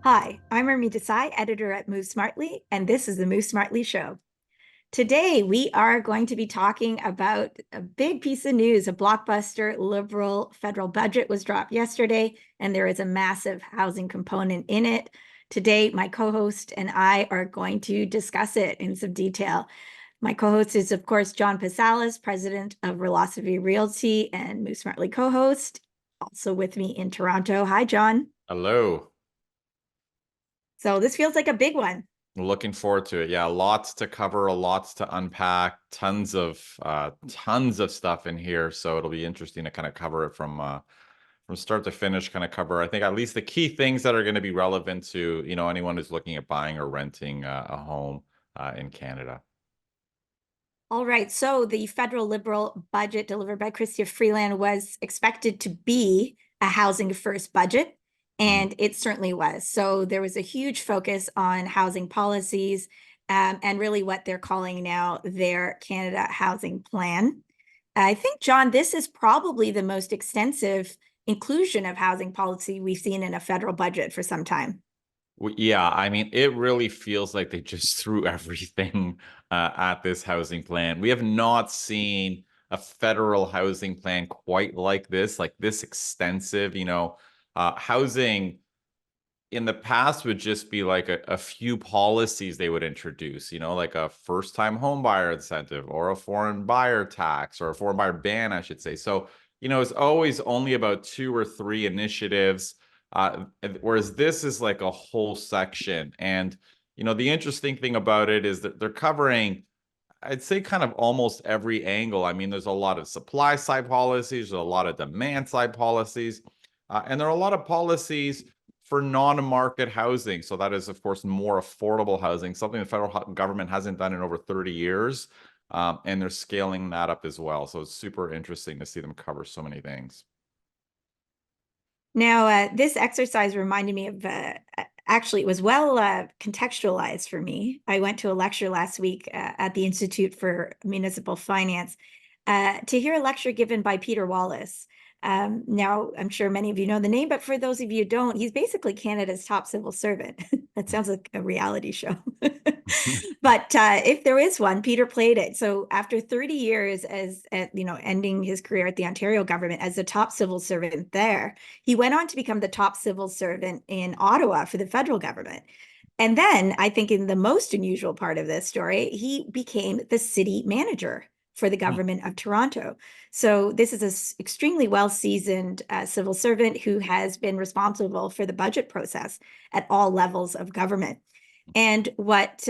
Hi, I'm Urmi and editor at Move Smartly, and this is the Move Smartly Show. Today, we are going to be talking about a big piece of news. A blockbuster liberal federal budget was dropped yesterday, and there is a massive housing component in it. Today, my co-host and I are going to discuss it in some detail. My co-host is, of course, John Pasalis, president of Velocity Realty and Move Smartly co-host, also with me in Toronto. Hi, John. Hello. So this feels like a big one. Looking forward to it. Yeah, lots to cover, lots to unpack, tons of stuff in here. So it'll be interesting to kind of cover it from start to finish, kind of cover, I think, at least the key things that are going to be relevant to, anyone who's looking at buying or renting a home in Canada. All right, so the federal Liberal budget delivered by Chrystia Freeland was expected to be a housing first budget, and it certainly was. So there was a huge focus on housing policies and really what they're calling now their Canada Housing Plan. I think, John, this is probably the most extensive inclusion of housing policy we've seen in a federal budget for some time. Well, yeah, I mean, it really feels like they just threw everything at this housing plan. We have not seen a federal housing plan quite like this extensive. Housing in the past would just be like a few policies they would introduce, like a first-time home buyer incentive or a foreign buyer tax or a foreign buyer ban, I should say. So, it's always only about 2 or 3 initiatives. Whereas this is like a whole section. And, the interesting thing about it is that they're covering, I'd say, kind of almost every angle. I mean, there's a lot of supply side policies, there's a lot of demand side policies, and there are a lot of policies for non-market housing. So that is, of course, more affordable housing, something the federal government hasn't done in over 30 years. And they're scaling that up as well. So it's super interesting to see them cover so many things. Now, this exercise reminded me of, actually, it was well contextualized for me. I went to a lecture last week at the Institute for Municipal Finance to hear a lecture given by Peter Wallace. Now, I'm sure many of you know the name, but for those of you who don't, he's basically Canada's top civil servant. That sounds like a reality show. But if there is one, Peter played it. So after 30 years as, ending his career at the Ontario government as the top civil servant there, he went on to become the top civil servant in Ottawa for the federal government. And then I think in the most unusual part of this story, he became the city manager for the government of Toronto. So this is an extremely well-seasoned civil servant who has been responsible for the budget process at all levels of government. And what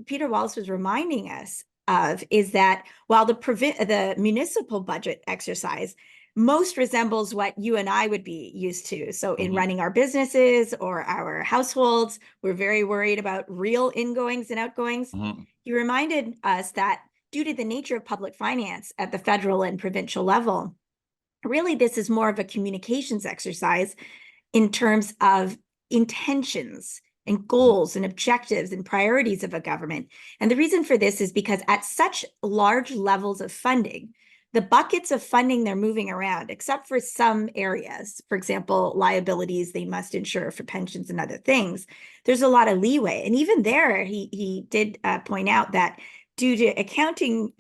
Peter Wallace was reminding us of is that while the municipal budget exercise most resembles what you and I would be used to. So in running our businesses or our households, we're very worried about real ingoings and outgoings. He reminded us that due to the nature of public finance at the federal and provincial level, really this is more of a communications exercise in terms of intentions and goals and objectives and priorities of a government. And the reason for this is because at such large levels of funding, the buckets of funding they're moving around, except for some areas, for example, liabilities they must insure for pensions and other things, there's a lot of leeway. And even there, he did point out that due to accounting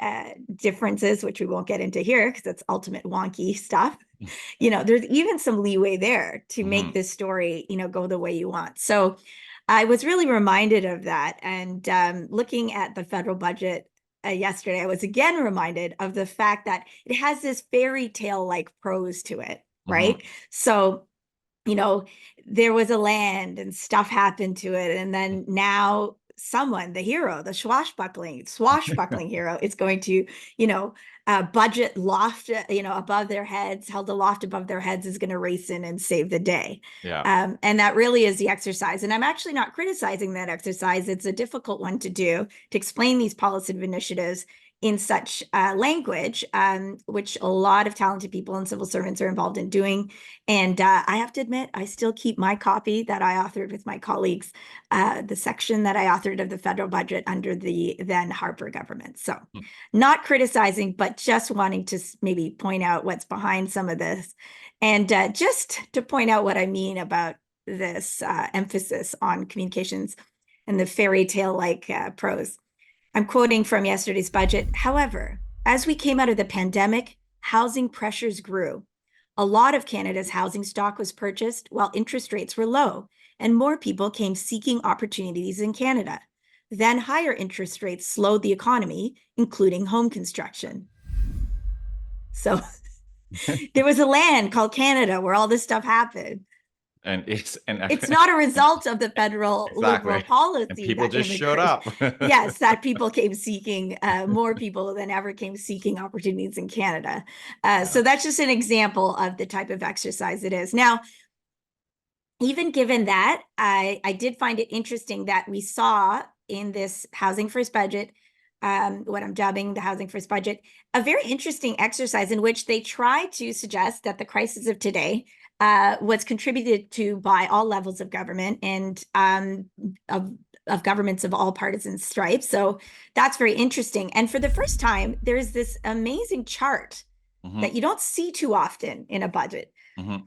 differences, which we won't get into here because it's ultimate wonky stuff, there's even some leeway there to make this story, go the way you want. So I was really reminded of that. And looking at the federal budget yesterday, I was again reminded of the fact that it has this fairy tale-like prose to it, right? So, there was a land and stuff happened to it. And then now someone, the hero, the swashbuckling hero is going to, budget loft, above their heads, held aloft above their heads, is going to race in and save the day. Yeah. And that really is the exercise. And I'm actually not criticizing that exercise. It's a difficult one to do, to explain these policy initiatives in such language, which a lot of talented people and civil servants are involved in doing. And I have to admit, I still keep my copy that I authored with my colleagues, the section that I authored of the federal budget under the then Harper government. So not criticizing, but just wanting to maybe point out what's behind some of this. And just to point out what I mean about this emphasis on communications and the fairy tale like prose. I'm quoting from yesterday's budget. However, as we came out of the pandemic, housing pressures grew. A lot of Canada's housing stock was purchased while interest rates were low, and more people came seeking opportunities in Canada. Then higher interest rates slowed the economy, including home construction. So there was a land called Canada where all this stuff happened. And It's not a result of the federal liberal exactly. And policy people that just showed immigration, up. yes, that people came seeking, more people than ever came seeking opportunities in Canada. So Yeah. that's just an example of the type of exercise it is. Now, even given that, I did find it interesting that we saw in this Housing First budget, what I'm dubbing the Housing First budget, a very interesting exercise in which they try to suggest that the crisis of today was contributed to by all levels of government and of governments of all partisan stripes. So that's very interesting. And for the first time, there is this amazing chart that you don't see too often in a budget.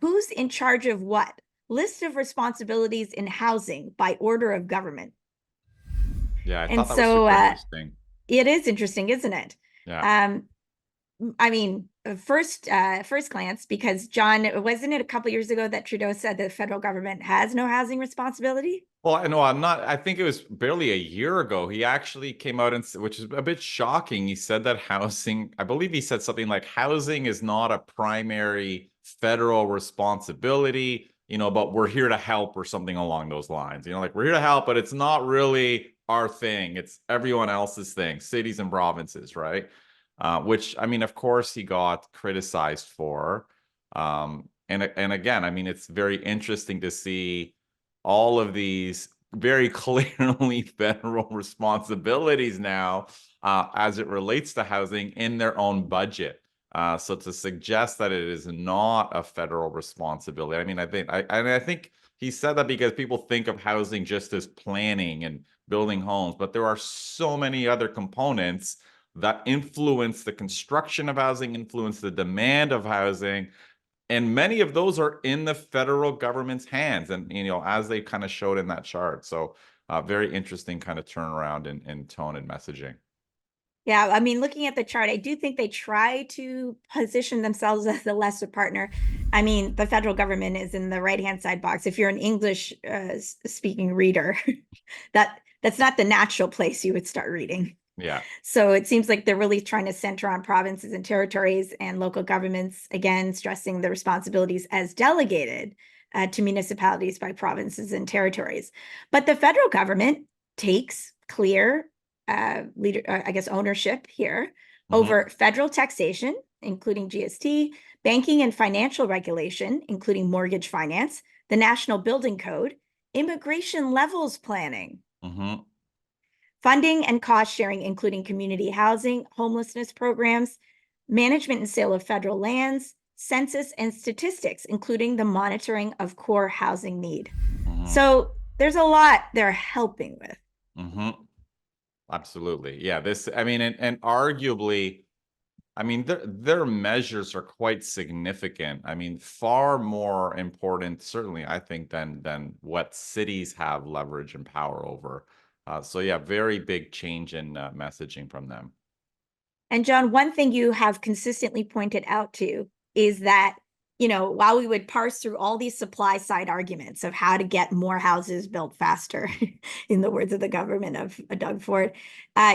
Who's in charge of what? List of responsibilities in housing by order of government. Yeah, I And thought that was so super interesting. it is interesting, isn't it? Yeah. I mean, first glance, because John, wasn't it a couple years ago that Trudeau said the federal government has no housing responsibility? Well, I know I'm not. I think it was barely a year ago. He actually came out and, which is a bit shocking. He said that housing, I believe he said something like housing is not a primary federal responsibility, but we're here to help or something along those lines. Like we're here to help, but it's not really our thing. It's everyone else's thing, cities and provinces, right? Which, I mean, of course, he got criticized for. And again, I mean, it's very interesting to see all of these very clearly federal responsibilities now as it relates to housing in their own budget. So to suggest that it is not a federal responsibility, I mean, I think he said that because people think of housing just as planning and building homes, but there are so many other components that influence the construction of housing, influence the demand of housing, and many of those are in the federal government's hands, and as they kind of showed in that chart. So very interesting kind of turnaround in tone and messaging. Yeah, I mean, looking at the chart, I do think they try to position themselves as the lesser partner. I mean, the federal government is in the right-hand side box. If you're an English speaking reader, that's not the natural place you would start reading. Yeah. So it seems like they're really trying to center on provinces and territories and local governments, again, stressing the responsibilities as delegated to municipalities by provinces and territories. But the federal government takes clear ownership here over federal taxation, including GST, banking and financial regulation, including mortgage finance, the National Building Code, immigration levels planning, funding and cost sharing, including community housing, homelessness programs, management and sale of federal lands, census and statistics, including the monitoring of core housing need. So there's a lot they're helping with. Absolutely. Yeah. I mean, and arguably, I mean, their measures are quite significant. I mean, far more important, certainly, I think, than what cities have leverage and power over. So yeah, very big change in messaging from them. And John, one thing you have consistently pointed out to is that, while we would parse through all these supply side arguments of how to get more houses built faster, in the words of the government of Doug Ford,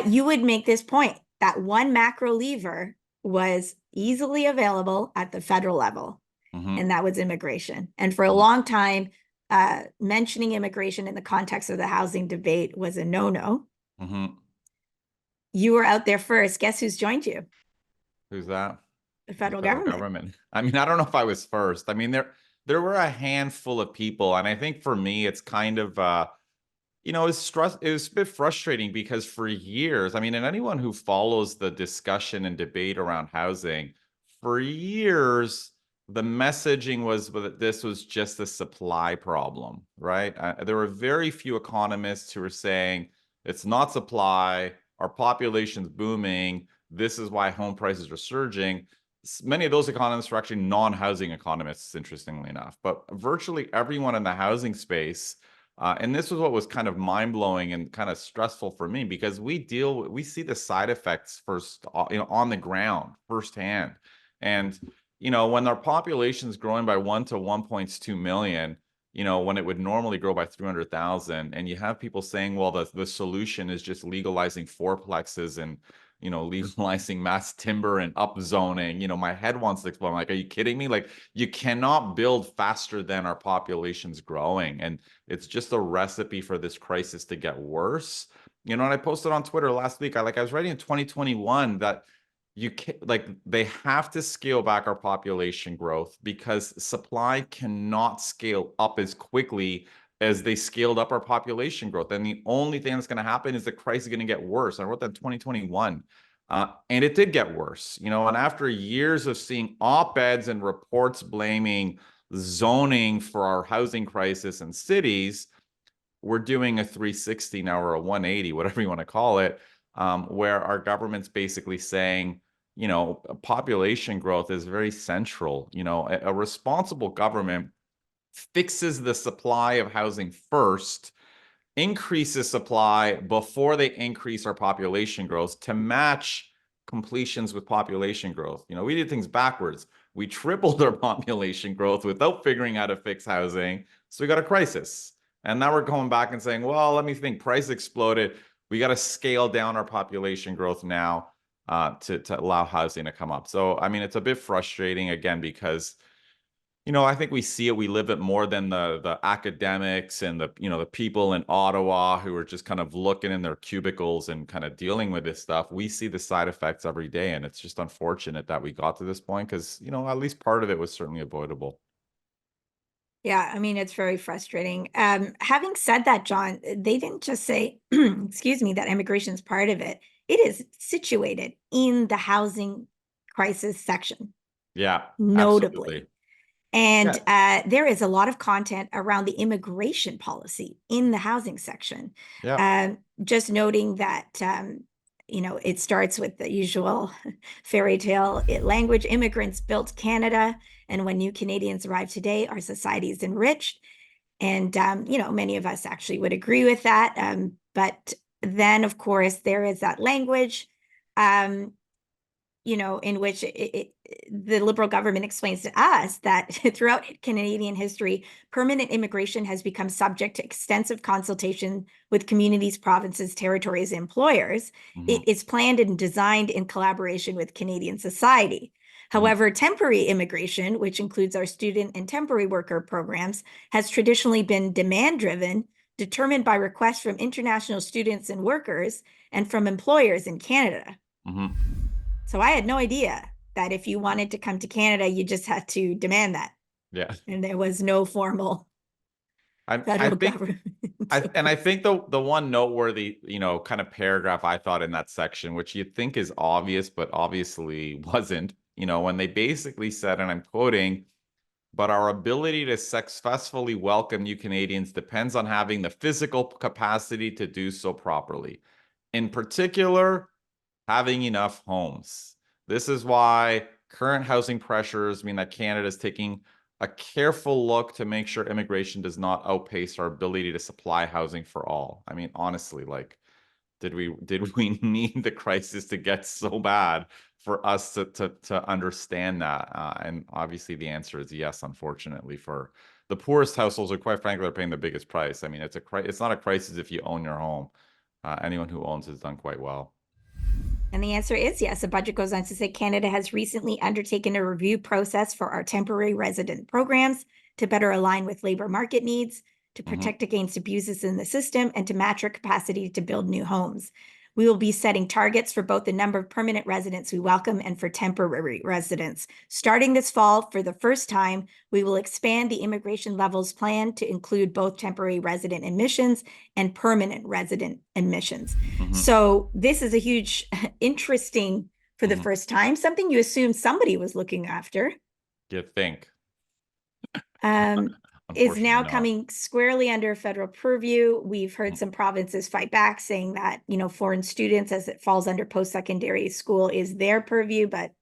you would make this point that one macro lever was easily available at the federal level, and that was immigration. And for a long time, mentioning immigration in the context of the housing debate was a no-no. You were out there first. Guess who's joined you? Who's that? The The federal federal government. government. I mean, I don't know if I was first. I mean, there were a handful of people, and I think for me, it's kind of it was a bit frustrating because for years, I mean, and anyone who follows the discussion and debate around housing, for years, the messaging was that this was just a supply problem, right? There were very few economists who were saying it's not supply, our population's booming, this is why home prices are surging. many of those economists are actually non-housing economists, interestingly enough. But virtually everyone in the housing space, and this was what was kind of mind-blowing and kind of stressful for me, because we see the side effects first, on the ground firsthand. And when our population is growing by 1 to 1.2 million, when it would normally grow by 300,000, and you have people saying, well, the solution is just legalizing fourplexes and legalizing mass timber and upzoning. My head wants to explode. I'm like, are you kidding me? Like, you cannot build faster than our population's growing. And it's just a recipe for this crisis to get worse. And I posted on Twitter last week, I was writing in 2021 that you can like they have to scale back our population growth because supply cannot scale up as quickly as they scaled up our population growth. And the only thing that's going to happen is the crisis is going to get worse. I wrote that in 2021. And it did get worse, and after years of seeing op-eds and reports blaming zoning for our housing crisis in cities, we're doing a 360 now, or a 180, whatever you want to call it, where our government's basically saying, population growth is very central. A responsible government fixes the supply of housing first, increases supply before they increase our population growth to match completions with population growth. We did things backwards. We tripled our population growth without figuring out how to fix housing. So we got a crisis. And now we're going back and saying, well, let me think, price exploded. We got to scale down our population growth now to allow housing to come up. So, I mean, it's a bit frustrating, again, because I think we see it, we live it more than the academics and the people in Ottawa who are just kind of looking in their cubicles and kind of dealing with this stuff. We see the side effects every day, and it's just unfortunate that we got to this point, because at least part of it was certainly avoidable. Yeah, I mean, it's very frustrating. Having said that, John, they didn't just say, excuse me, that immigration is part of it. It is situated in the housing crisis section, Yeah, absolutely. notably. And Yeah. there is a lot of content around the immigration policy in the housing section. Yeah. Just noting that, it starts with the usual fairy tale language. Immigrants built Canada, and when new Canadians arrive today, our society is enriched. And, many of us actually would agree with that. But then, of course, there is that language. In which the Liberal government explains to us that throughout Canadian history, permanent immigration has become subject to extensive consultation with communities, provinces, territories, and employers. Mhm. It is planned and designed in collaboration with Canadian society. Mhm. However, temporary immigration, which includes our student and temporary worker programs, has traditionally been demand-driven, determined by requests from international students and workers and from employers in Canada. Mhm. So I had no idea that if you wanted to come to Canada, you just had to demand that. Yeah. And there was no formal I federal think government. I think the one noteworthy, kind of paragraph I thought in that section, which you'd think is obvious, but obviously wasn't, when they basically said, and I'm quoting, but our ability to successfully welcome new Canadians depends on having the physical capacity to do so properly. In particular, having enough homes. This is why current housing pressures mean that Canada is taking a careful look to make sure immigration does not outpace our ability to supply housing for all. I mean, honestly, like, did we need the crisis to get so bad for us to understand that? And obviously, the answer is yes. Unfortunately, for the poorest households, or quite frankly, are paying the biggest price. I mean, it's not a crisis if you own your home. Anyone who owns has done quite well. And the answer is yes. The budget goes on to say Canada has recently undertaken a review process for our temporary resident programs to better align with labor market needs, to Mhm. protect against abuses in the system, and to match our capacity to build new homes. We will be setting targets for both the number of permanent residents we welcome and for temporary residents. Starting this fall, for the first time, we will expand the immigration levels plan to include both temporary resident admissions and permanent resident admissions. Mhm. So this is a huge, interesting, for the Mhm. first time, something you assume somebody was looking after. You think. Um, is Unfortunately now not. coming squarely under federal purview. We've heard Mhm. some provinces fight back, saying that, foreign students, as it falls under post-secondary school, is their purview, but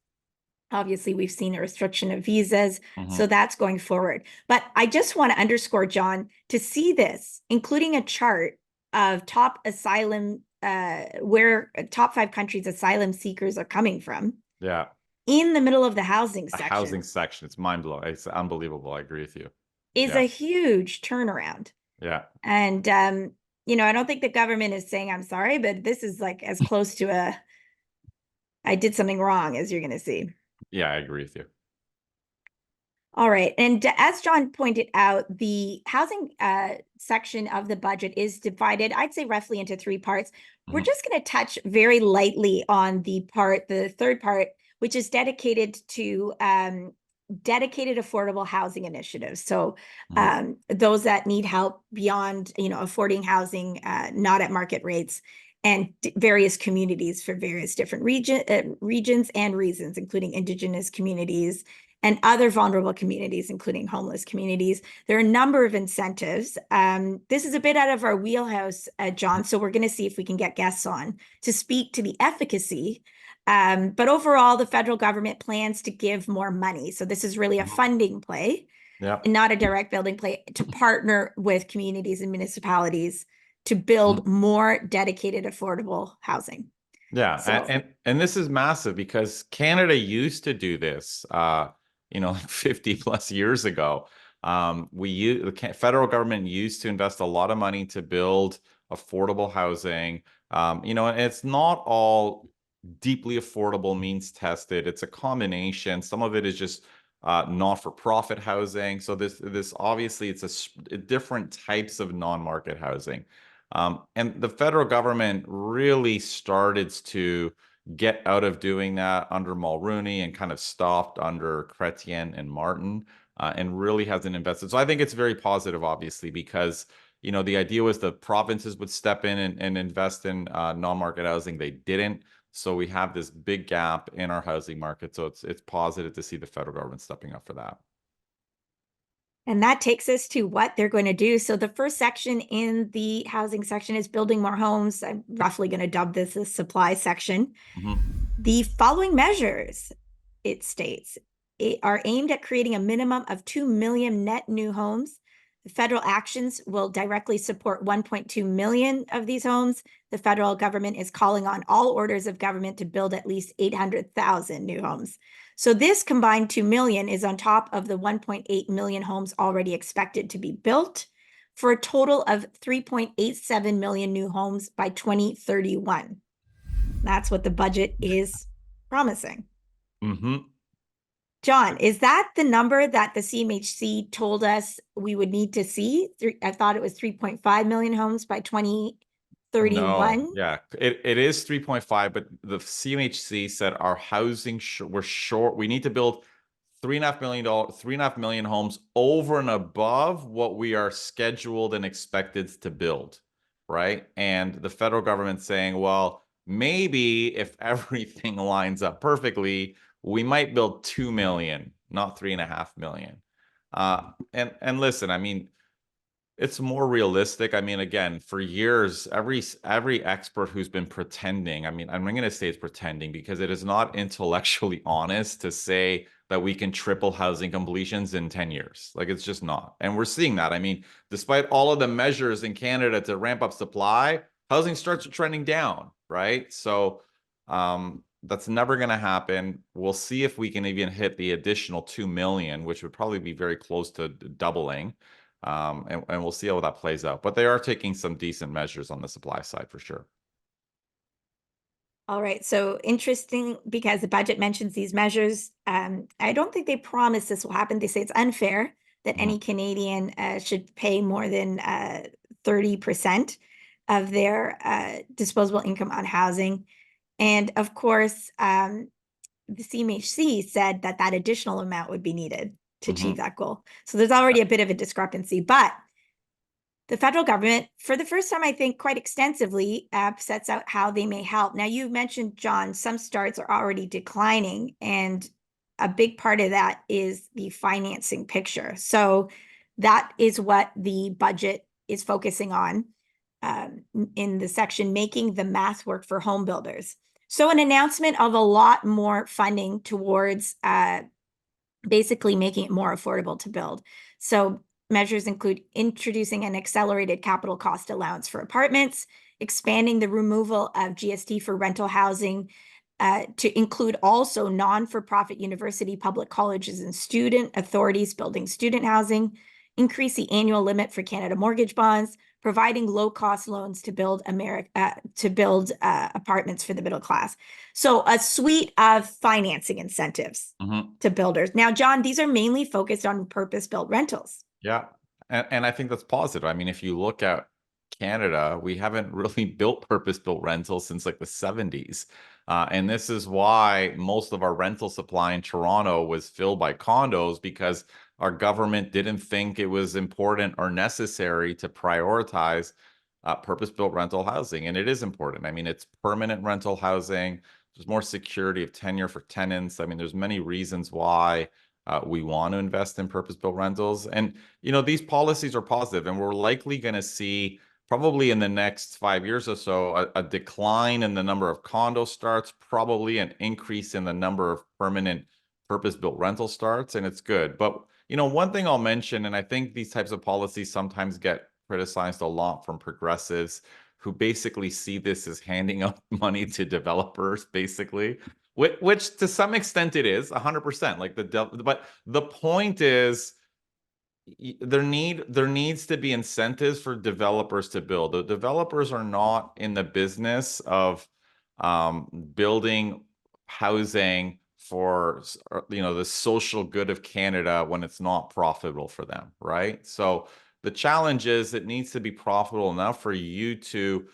Obviously, we've seen a restriction of visas, so Mhm. that's going forward. But I just want to underscore, John, to see this, including a chart of top asylum, where top 5 countries asylum seekers are coming from, Yeah. in the middle of the housing A housing section, section. It's mind blowing. It's unbelievable. I agree with you. is Yeah. a huge turnaround. Yeah. And I don't think the government is saying I'm sorry, but this is like as close to a I did something wrong as you're going to see. Yeah, I agree with you. All right. And as John pointed out, the housing section of the budget is divided, I'd say, roughly into 3 parts. We're Mhm. just going to touch very lightly on the third part, which is dedicated to dedicated affordable housing initiatives. So Mhm. those that need help beyond, affording housing, not at market rates, and various communities for various different regions and reasons, including Indigenous communities and other vulnerable communities, including homeless communities. There are a number of incentives. This is a bit out of our wheelhouse, John, so we're going to see if we can get guests on to speak to the efficacy. But overall, the federal government plans to give more money. So this is really a Mhm. funding play Yeah. and not a direct building play to partner with communities and municipalities to build Mhm. more dedicated, affordable housing. Yeah, and, So and and this is massive because Canada used to do this, like 50 plus years ago. The federal government used to invest a lot of money to build affordable housing. And it's not all deeply affordable means tested. It's a combination. Some of it is just not-for-profit housing. So this obviously different types of non-market housing. And the federal government really started to get out of doing that under Mulroney and kind of stopped under Chrétien and Martin, and really hasn't invested. So I think it's very positive, obviously, because the idea was the provinces would step in and invest in non-market housing. They didn't. So we have this big gap in our housing market. So it's positive to see the federal government stepping up for that. And that takes us to what they're going to do. So the first section in the housing section is building more homes. I'm roughly going to dub this as supply section. Mhm. The following measures, it states, are aimed at creating a minimum of 2 million net new homes. The federal actions will directly support 1.2 million of these homes. The federal government is calling on all orders of government to build at least 800,000 new homes. So this combined 2 million is on top of the 1.8 million homes already expected to be built, for a total of 3.87 million new homes by 2031. That's what the budget is promising. Mhm. John, is that the number that the CMHC told us we would need to see? I thought it was 3.5 million homes by No, 2031. yeah, it is 3.5, but the CMHC said our housing we're short. We need to build $3.5 million, 3.5 million homes over and above what we are scheduled and expected to build, right? And the federal government saying, well, maybe if everything lines up perfectly, we might build 2 million, not 3.5 million. And listen, I mean, it's more realistic. I mean, again, for years, every expert who's been pretending, I mean, I'm going to say it's pretending because it is not intellectually honest to say that we can triple housing completions in 10 years. Like it's just not. And we're seeing that. I mean, despite all of the measures in Canada to ramp up supply, housing starts trending down, right? So that's never going to happen. We'll see if we can even hit the additional 2 million, which would probably be very close to doubling. And we'll see how that plays out. But they are taking some decent measures on the supply side for sure. All right, so interesting because the budget mentions these measures. I don't think they promise this will happen. They say it's unfair that Mhm. any Canadian should pay more than 30% of their disposable income on housing. And of course, the CMHC said that that additional amount would be needed to achieve Mhm. that goal. So there's already a bit of a discrepancy, but the federal government, for the first time, I think quite extensively, sets out how they may help. Now, you mentioned, John, some starts are already declining, and a big part of that is the financing picture. So that is what the budget is focusing on in the section, making the math work for home builders. So an announcement of a lot more funding towards basically making it more affordable to build. So measures include introducing an accelerated capital cost allowance for apartments, expanding the removal of GST for rental housing, to include also non-for-profit university, public colleges, and student authorities building student housing, increase the annual limit for Canada mortgage bonds, providing low-cost loans to build apartments for the middle class. So a suite of financing incentives Mhm. to builders. Now, John, these are mainly focused on purpose-built rentals. Yeah. And I think that's positive. I mean, if you look at Canada, we haven't really built purpose-built rentals since like the 70s. And this is why most of our rental supply in Toronto was filled by condos because our government didn't think it was important or necessary to prioritize purpose-built rental housing. And it is important. I mean, it's permanent rental housing. There's more security of tenure for tenants. I mean, there's many reasons why we want to invest in purpose-built rentals. And, these policies are positive, and we're likely going to see probably in the next 5 years or so a decline in the number of condo starts, probably an increase in the number of permanent purpose-built rental starts, and it's good. But, one thing I'll mention, and I think these types of policies sometimes get criticized a lot from progressives who basically see this as handing out money to developers, basically. Which to some extent it is 100%. But the point is there needs to be incentives for developers to build. The developers are not in the business of building housing for the social good of Canada when it's not profitable for them, right? So the challenge is it needs to be profitable enough for you to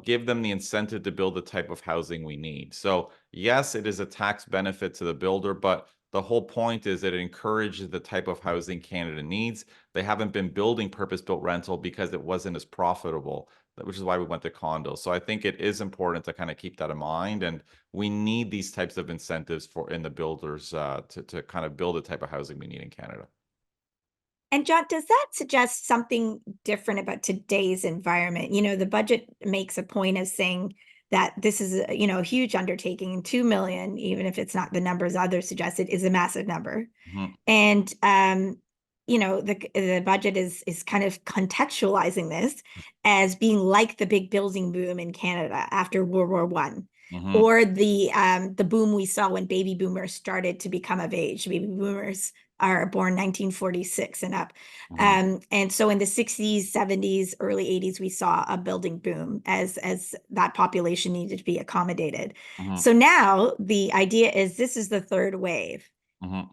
give them the incentive to build the type of housing we need. So yes, it is a tax benefit to the builder, but the whole point is that it encourages the type of housing Canada needs. They haven't been building purpose-built rental because it wasn't as profitable, which is why we went to condos. So I think it is important to kind of keep that in mind, and we need these types of incentives in the builders to kind of build the type of housing we need in Canada. And John, does that suggest something different about today's environment? The budget makes a point of saying that this is a huge undertaking. 2 million, even if it's not the numbers others suggested, is a massive number. Mhm. And the budget is kind of contextualizing this as being like the big building boom in Canada after World War One, Mhm. or the boom we saw when baby boomers started to become of age. Baby boomers are born 1946 and up. Mhm. And so in the 60s, 70s, early 80s, we saw a building boom as that population needed to be accommodated. Mhm. So now the idea is this is the third wave. Mhm.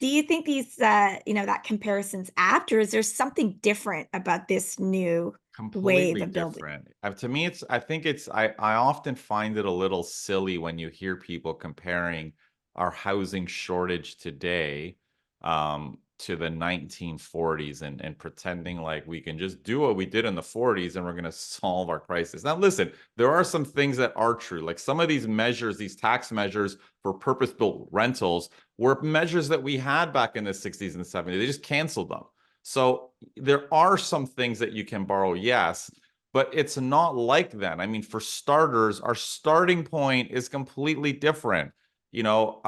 Do you think that comparison's apt, or is there something different about this new wave Completely of building? different. To me, I often find it a little silly when you hear people comparing our housing shortage today to the 1940s and pretending like we can just do what we did in the 40s and we're going to solve our crisis. Now, listen, there are some things that are true. Like some of these measures, these tax measures for purpose-built rentals were measures that we had back in the 60s and 70s. They just canceled them. So there are some things that you can borrow, yes, but it's not like then. I mean, for starters, our starting point is completely different. You know,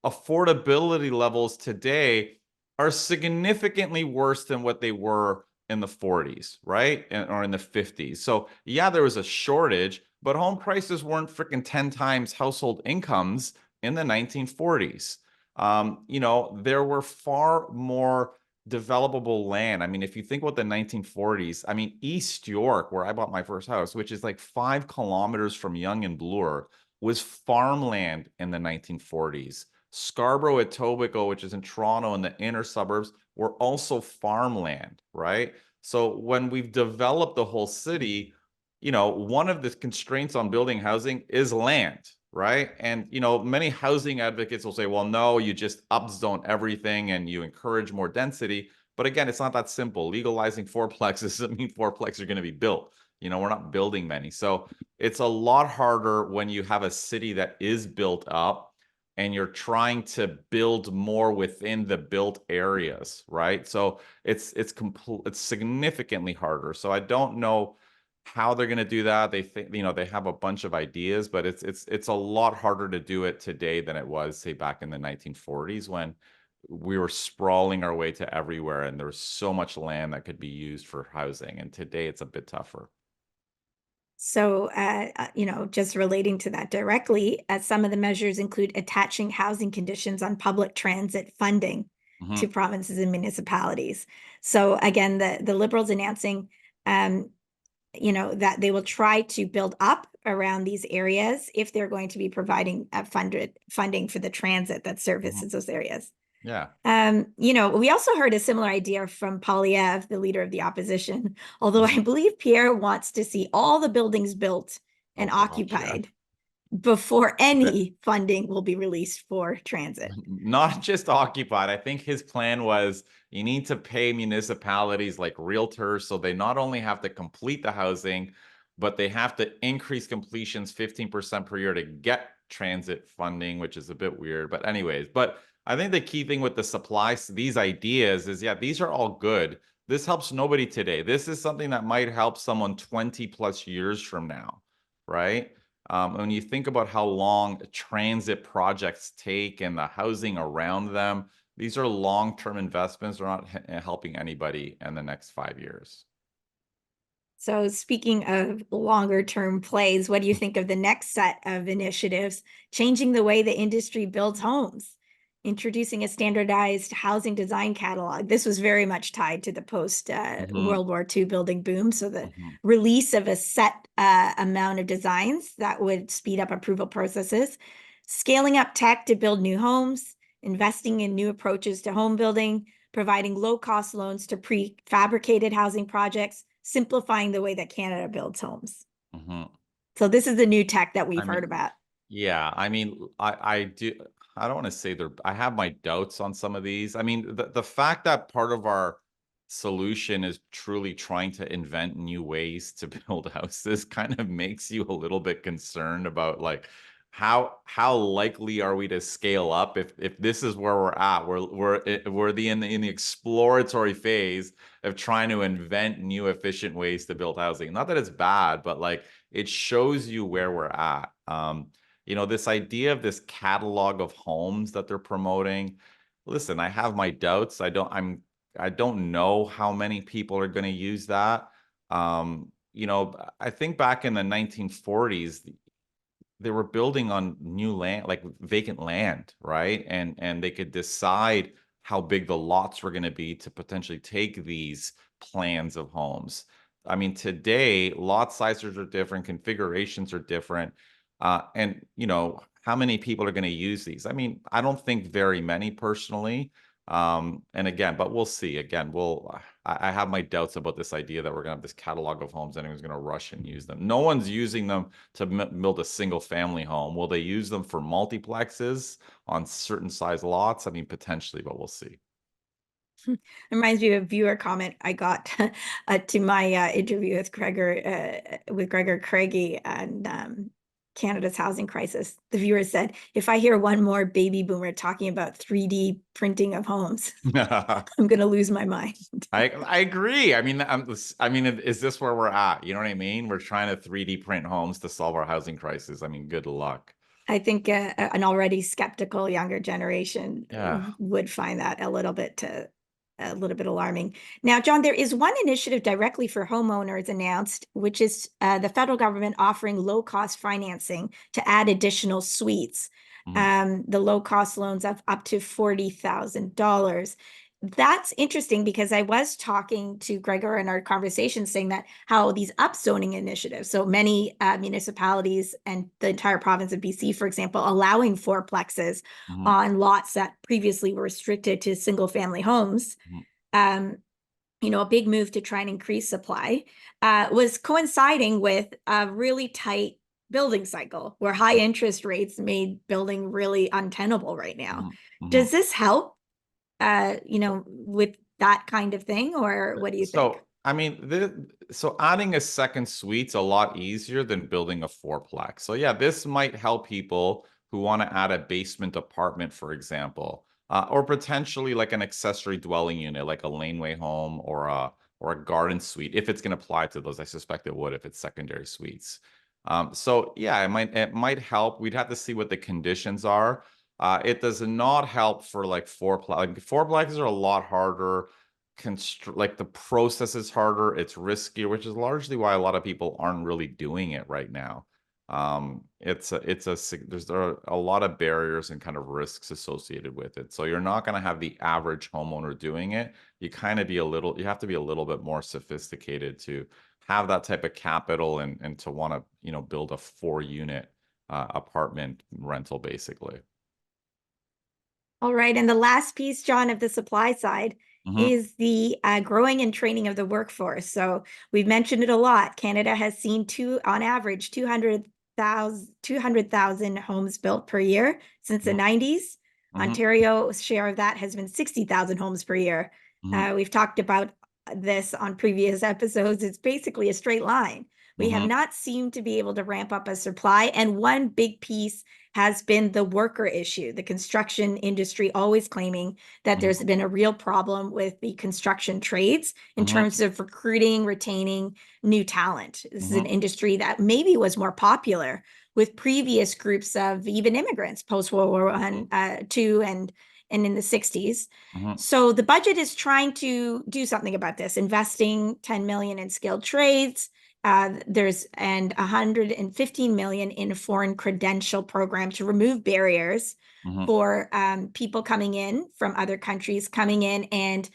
affordability levels today are significantly worse than what they were in the 40s, right? Or in the 50s. So, yeah, there was a shortage, but home prices weren't freaking 10 times household incomes in the 1940s. There were far more developable land. I mean, if you think about the 1940s, I mean, East York, where I bought my first house, which is like 5 kilometers from Yonge and Bloor, was farmland in the 1940s. Scarborough, Etobicoke, which is in Toronto and the inner suburbs, were also farmland, right? So when we've developed the whole city, one of the constraints on building housing is land, right? And, many housing advocates will say, well, no, you just upzone everything and you encourage more density. But again, it's not that simple. Legalizing fourplexes doesn't mean fourplexes are going to be built. We're not building many. So it's a lot harder when you have a city that is built up and you're trying to build more within the built areas, right? So it's significantly harder. So I don't know how they're going to do that. They think, they have a bunch of ideas, but it's a lot harder to do it today than it was, say, back in the 1940s when we were sprawling our way to everywhere and there was so much land that could be used for housing. And today it's a bit tougher. So, just relating to that directly, some of the measures include attaching housing conditions on public transit funding to Hmm. provinces and municipalities. So again, the Liberals announcing, um, that they will try to build up around these areas if they're going to be providing funding for the transit that Hmm. services those areas. Yeah. We also heard a similar idea from Polyev, the leader of the opposition, although I Hmm. believe Pierre wants to see all the buildings built Oh and gosh, yeah. occupied before The- any funding will be released for transit. Not just occupied. I think his plan was you need to pay municipalities like realtors so they not only have to complete the housing, but they have to increase completions 15% per year to get transit funding, which is a bit weird. But anyways, I think the key thing with the supply, these ideas is, yeah, these are all good. This helps nobody today. This is something that might help someone 20 plus years from now, right? When you think about how long transit projects take and the housing around them, these are long-term investments. They're not helping anybody in the next 5 years. So speaking of longer term plays, what do you think of the next set of initiatives changing the way the industry builds homes? Introducing a standardized housing design catalog. This was very much tied to the post Hmm. World War II building boom. So the Hmm. release of a set amount of designs that would speed up approval processes, scaling up tech to build new homes, investing in new approaches to home building, providing low-cost loans to prefabricated housing projects, simplifying the way that Canada builds homes. Hmm. So this is the new tech that I we've heard mean, about. yeah, I mean, I do. I don't want to say I have my doubts on some of these. I mean, the fact that part of our solution is truly trying to invent new ways to build houses kind of makes you a little bit concerned about like how likely are we to scale up if this is where we're at. We're in the exploratory phase of trying to invent new efficient ways to build housing. Not that it's bad, but like it shows you where we're at. This idea of this catalog of homes that they're promoting. Listen, I have my doubts. I don't know how many people are going to use that. I think back in the 1940s, they were building on new land, like vacant land, right? And they could decide how big the lots were going to be to potentially take these plans of homes. I mean, today lot sizes are different, configurations are different, and how many people are going to use these? I mean, I don't think very many personally. And again, but we'll see. Again, I have my doubts about this idea that we're going to have this catalog of homes. Anyone's going to rush and use them. No one's using them to build a single family home. Will they use them for multiplexes on certain size lots? I mean, potentially, but we'll see. It reminds me of a viewer comment I got to my interview with Gregor Craigie and Canada's housing crisis. The viewer said, "If I hear one more baby boomer talking about 3D printing of homes, I'm going to lose my mind." I agree. I mean, is this where we're at? You know what I mean? We're trying to 3D print homes to solve our housing crisis. I mean, good luck. I think an already skeptical younger generation Yeah. would find that a little bit alarming. Now, John, there is one initiative directly for homeowners announced, which is the federal government offering low-cost financing to add additional suites. Mhm. The low-cost loans of up to $40,000. That's interesting because I was talking to Gregor in our conversation saying that how these upzoning initiatives, so many municipalities and the entire province of BC, for example, allowing fourplexes Mhm. on lots that previously were restricted to single family homes, Mhm. um, a big move to try and increase supply, was coinciding with a really tight building cycle where high interest rates made building really untenable right now. Mhm. Does Mhm. this help, with that kind of thing, or what do you think? So, I mean, so adding a second suite's a lot easier than building a fourplex. So yeah, this might help people who want to add a basement apartment, for example, or potentially like an accessory dwelling unit, like a laneway home or a garden suite, if it's going to apply to those. I suspect it would if it's secondary suites. So yeah, it might help. We'd have to see what the conditions are. It does not help for like fourplexes are a lot harder. Like the process is harder. It's riskier, which is largely why a lot of people aren't really doing it right now. There are a lot of barriers and kind of risks associated with it. So you're not going to have the average homeowner doing it. You have to be a little bit more sophisticated to have that type of capital and to want to, build a 4 unit apartment rental basically. All right. And the last piece, John, of the supply side Hmm. is the growing and training of the workforce. So we've mentioned it a lot. Canada has seen on average, 200,000 homes built per year since the Hmm. 90s. Hmm. Ontario's share of that has been 60,000 homes per year. Hmm. We've talked about this on previous episodes. It's basically a straight line. We have Hmm. not seemed to be able to ramp up a supply. And one big piece has been the worker issue, the construction industry always claiming that Hmm. there's been a real problem with the construction trades in Hmm. terms of recruiting, retaining new talent. This is an Hmm. industry that maybe was more popular with previous groups of even immigrants post World War One, two, and in the 60s. Hmm. So the budget is trying to do something about this, investing 10 million in skilled trades, there's 115 million in a foreign credential program to remove barriers Hmm. for people coming in from other countries, coming in and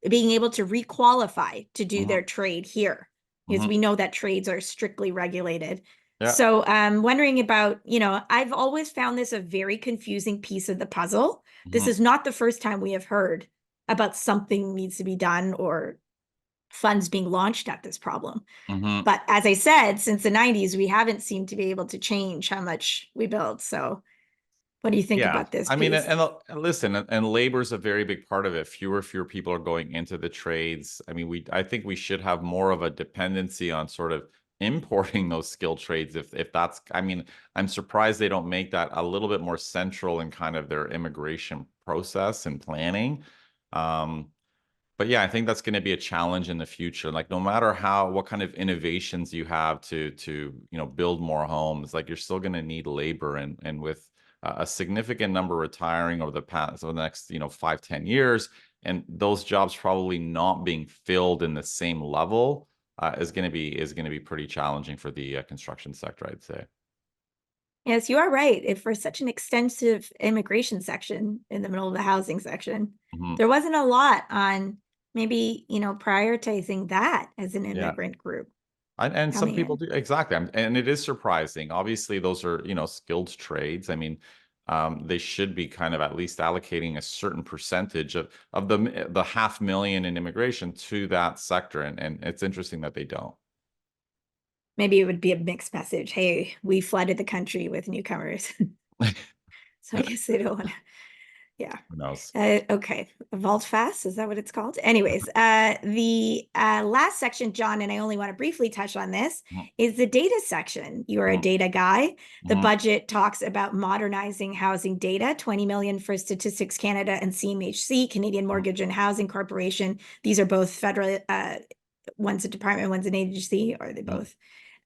being able to requalify to do Hmm. their trade here, because Hmm. we know that trades are strictly regulated. Yeah. So I'm wondering about, I've always found this a very confusing piece of the puzzle. This Hmm. is not the first time we have heard about something needs to be done or funds being launched at this problem. Hmm. But as I said, since the 90s, we haven't seemed to be able to change how much we build. So what do you think Yeah, about this I mean, piece? and listen, and labor is a very big part of it. Fewer people are going into the trades. I mean, I think we should have more of a dependency on sort of importing those skilled trades. If that's, I mean, I'm surprised they don't make that a little bit more central in kind of their immigration process and planning. Um, but yeah, I think that's going to be a challenge in the future. Like no matter what kind of innovations you have to build more homes, like you're still going to need labor, and with a significant number retiring over the next 5-10 years, and those jobs probably not being filled in the same level, is going to be pretty challenging for the construction sector, I'd say. Yes, you are right. If for such an extensive immigration section in the middle of the housing section, Mhm. there wasn't a lot on maybe, prioritizing that as an Yeah. immigrant group And some coming people in. do exactly, and it is surprising. Obviously, those are skilled trades. I mean, they should be kind of at least allocating a certain percentage of the 500,000 in immigration to that sector, and it's interesting that they don't. Maybe it would be a mixed message. Hey, we flooded the country with newcomers. So I guess they don't want to. Yeah. Who knows? Okay. Vault fast, is that what it's called? Anyways, the last section, John, and I only want to briefly touch on this, Mhm. is the data section. You are a Mhm. data guy. The Mhm. budget talks about modernizing housing data, 20 million for Statistics Canada and CMHC, Canadian Mhm. Mortgage and Housing Corporation. These are both federal, one's a department, one's an agency, or are they Mhm. both?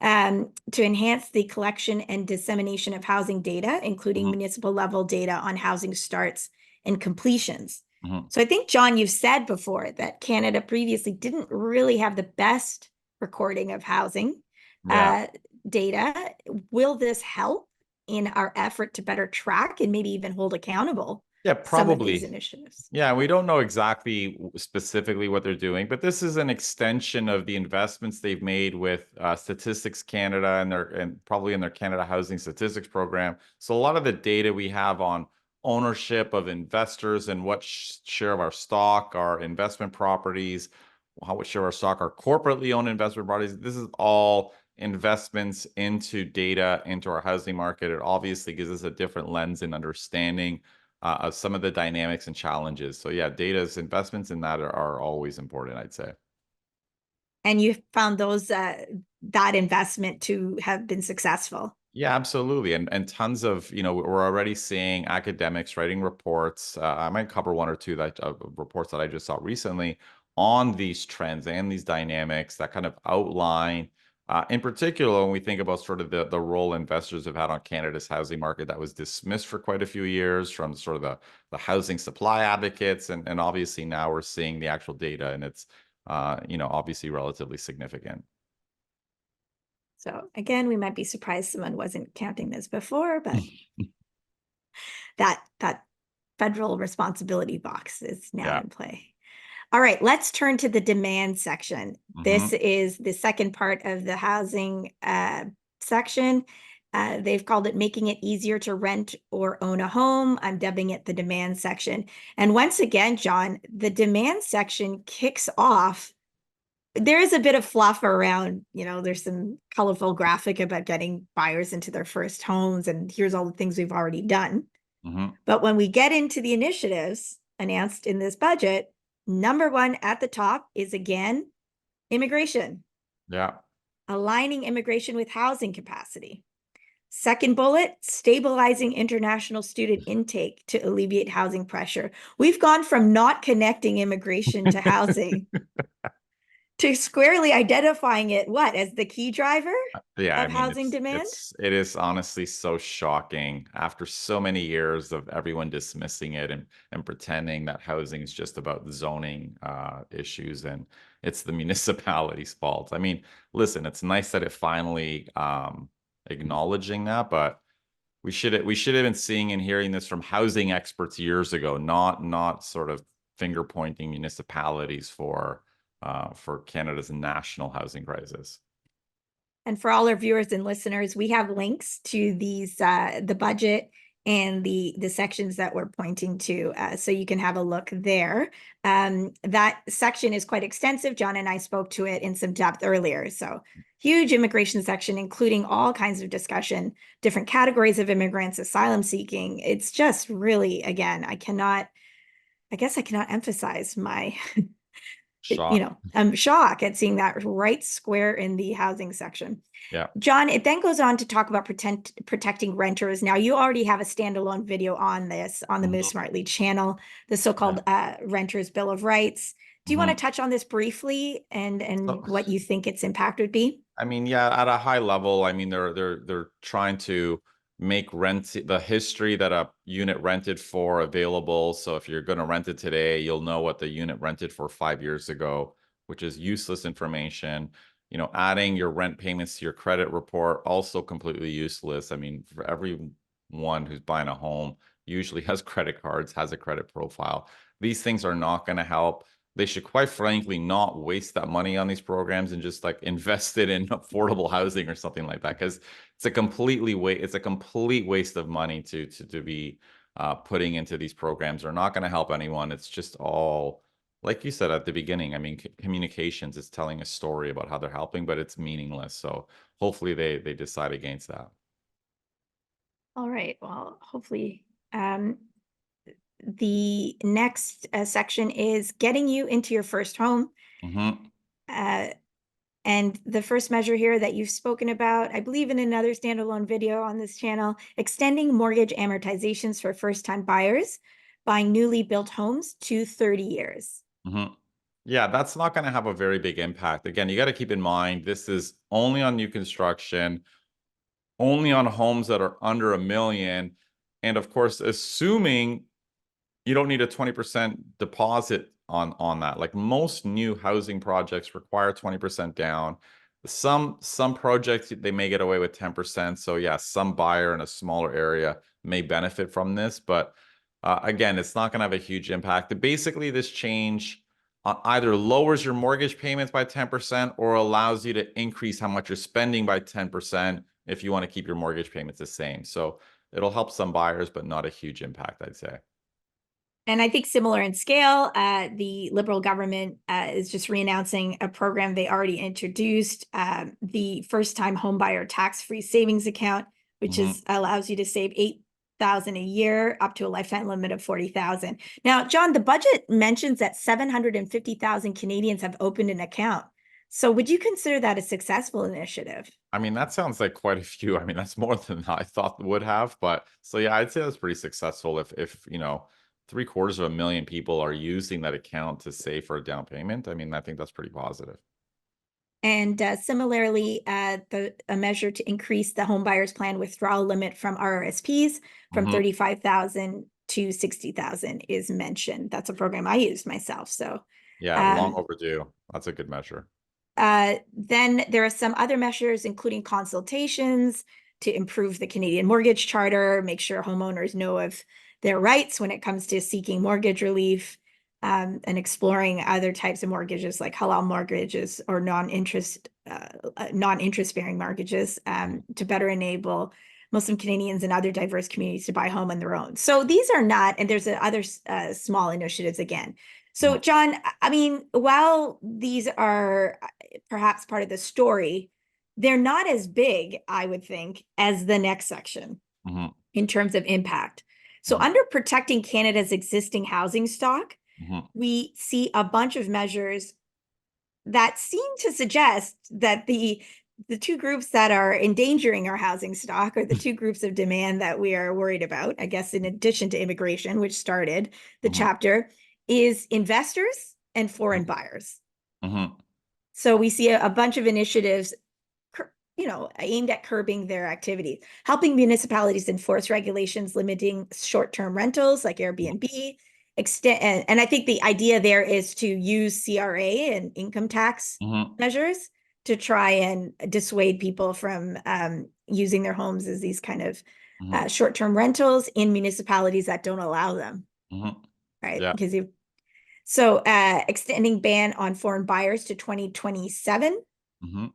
To enhance the collection and dissemination of housing data, including Mhm. municipal level data on housing starts and completions. Mhm. So I think, John, you've said before that Canada previously didn't really have the best recording of housing Yeah. data. Will this help in our effort to better track and maybe even hold accountable Yeah, some of these probably. initiatives? Yeah, we don't know exactly specifically what they're doing, but this is an extension of the investments they've made with Statistics Canada and probably in their Canada Housing Statistics program. So a lot of the data we have on ownership of investors and what share of our stock are investment properties, what share of our stock are corporately owned investment properties. This is all investments into data, into our housing market. It obviously gives us a different lens and understanding of some of the dynamics and challenges. So yeah, data's investments in that are always important, I'd say. And you found those that investment to have been successful. Yeah, absolutely. And tons of, we're already seeing academics writing reports. I might cover one or two reports that I just saw recently on these trends and these dynamics that kind of outline, in particular, when we think about sort of the role investors have had on Canada's housing market that was dismissed for quite a few years from sort of the housing supply advocates. And obviously now we're seeing the actual data, and it's, obviously relatively significant. So again, we might be surprised someone wasn't counting this before, but that federal responsibility box is now Yeah. in play. All right, let's turn to the demand section. This is the second part of the housing section. They've called it making it easier to rent or own a home. I'm dubbing it the demand section. And once again, John, the demand section kicks off. There is a bit of fluff around, there's some colorful graphic about getting buyers into their first homes, and here's all the things we've already done. But when we get into the initiatives announced in this budget, number one at the top is, again, immigration. Yeah. Aligning immigration with housing capacity. Second bullet, stabilizing international student intake to alleviate housing pressure. We've gone from not connecting immigration to housing to squarely identifying it, as the key driver Yeah, I of mean, housing demand? it is honestly so shocking after so many years of everyone dismissing it and pretending that housing is just about zoning issues, and it's the municipality's fault. I mean, listen, it's nice that it finally acknowledging that, but we should have been seeing and hearing this from housing experts years ago, not sort of finger pointing municipalities for Canada's national housing crisis. And for all our viewers and listeners, we have links to these, the budget and the sections that we're pointing to, so you can have a look there. That section is quite extensive. John and I spoke to it in some depth earlier. So huge immigration section, including all kinds of discussion, different categories of immigrants, asylum seeking. It's just really, again, I guess I cannot emphasize my Shock. I'm shocked at seeing that right square in the housing section. Yeah. John, it then goes on to talk about protecting renters. Now, you already have a standalone video on this on the Move Smartly channel, the so-called Renters Bill of Rights. Do you want to touch on this briefly and So, what you think its impact would be? I mean, yeah, at a high level, I mean, they're trying to make the history that a unit rented for available. So if you're going to rent it today, you'll know what the unit rented for 5 years ago, which is useless information. Adding your rent payments to your credit report, also completely useless. I mean, for everyone who's buying a home, usually has credit cards, has a credit profile. These things are not going to help. They should, quite frankly, not waste that money on these programs and just like invest it in affordable housing or something like that, because it's a complete waste of money to be putting into these programs. They're not going to help anyone. It's just all, like you said at the beginning, I mean, communications is telling a story about how they're helping, but it's meaningless. So hopefully they decide against that. All right. Well, hopefully. The next section is getting you into your first home. Uh, And the first measure here that you've spoken about, I believe in another standalone video on this channel, extending mortgage amortizations for first-time buyers buying newly built homes to 30 years. Yeah, that's not going to have a very big impact. Again, you got to keep in mind, this is only on new construction, only on homes that are under $1 million. And of course, assuming you don't need a 20% deposit on that. Like most new housing projects require 20% down. Some projects they may get away with 10%. So yeah, some buyer in a smaller area may benefit from this, but again, it's not going to have a huge impact. Basically, this change either lowers your mortgage payments by 10% or allows you to increase how much you're spending by 10% if you want to keep your mortgage payments the same. So it'll help some buyers, but not a huge impact, I'd say. And I think similar in scale, the Liberal government is just reannouncing a program they already introduced, the first-time homebuyer tax-free savings account, which allows you to save $8,000 a year up to a lifetime limit of $40,000. Now, John, the budget mentions that 750,000 Canadians have opened an account. So would you consider that a successful initiative? I mean, that sounds like quite a few. I mean, that's more than I thought would have. But so yeah, I'd say that's pretty successful if 750,000 people are using that account to save for a down payment. I mean, I think that's pretty positive. And similarly, a measure to increase the home buyers plan withdrawal limit from RRSPs from 35,000 to 60,000 is mentioned. That's a program I used myself. So Yeah, long um, overdue. That's a good measure. then there are some other measures, including consultations to improve the Canadian Mortgage Charter, make sure homeowners know of their rights when it comes to seeking mortgage relief, and exploring other types of mortgages like halal mortgages or non-interest bearing mortgages, to better enable Muslim Canadians and other diverse communities to buy a home on their own. So these are not, and there's other small initiatives again. So, Mhm, John, I mean, while these are perhaps part of the story, they're not as big, I would think, as the next section mhm, in terms of impact. So, mhm, under protecting Canada's existing housing stock, mhm, we see a bunch of measures that seem to suggest that the two groups that are endangering our housing stock are the two groups of demand that we are worried about. I guess in addition to immigration, which started the mhm, chapter, is investors and foreign mhm, buyers. mhm, So we see a bunch of initiatives, aimed at curbing their activities, helping municipalities enforce regulations limiting short-term rentals like Airbnb, extend, and I think the idea there is to use CRA and income tax mhm, measures to try and dissuade people from using their homes as these kind of mhm, short-term rentals in municipalities that don't allow them, mhm. right? Yeah. Because extending ban on foreign buyers to 2027, Mhm.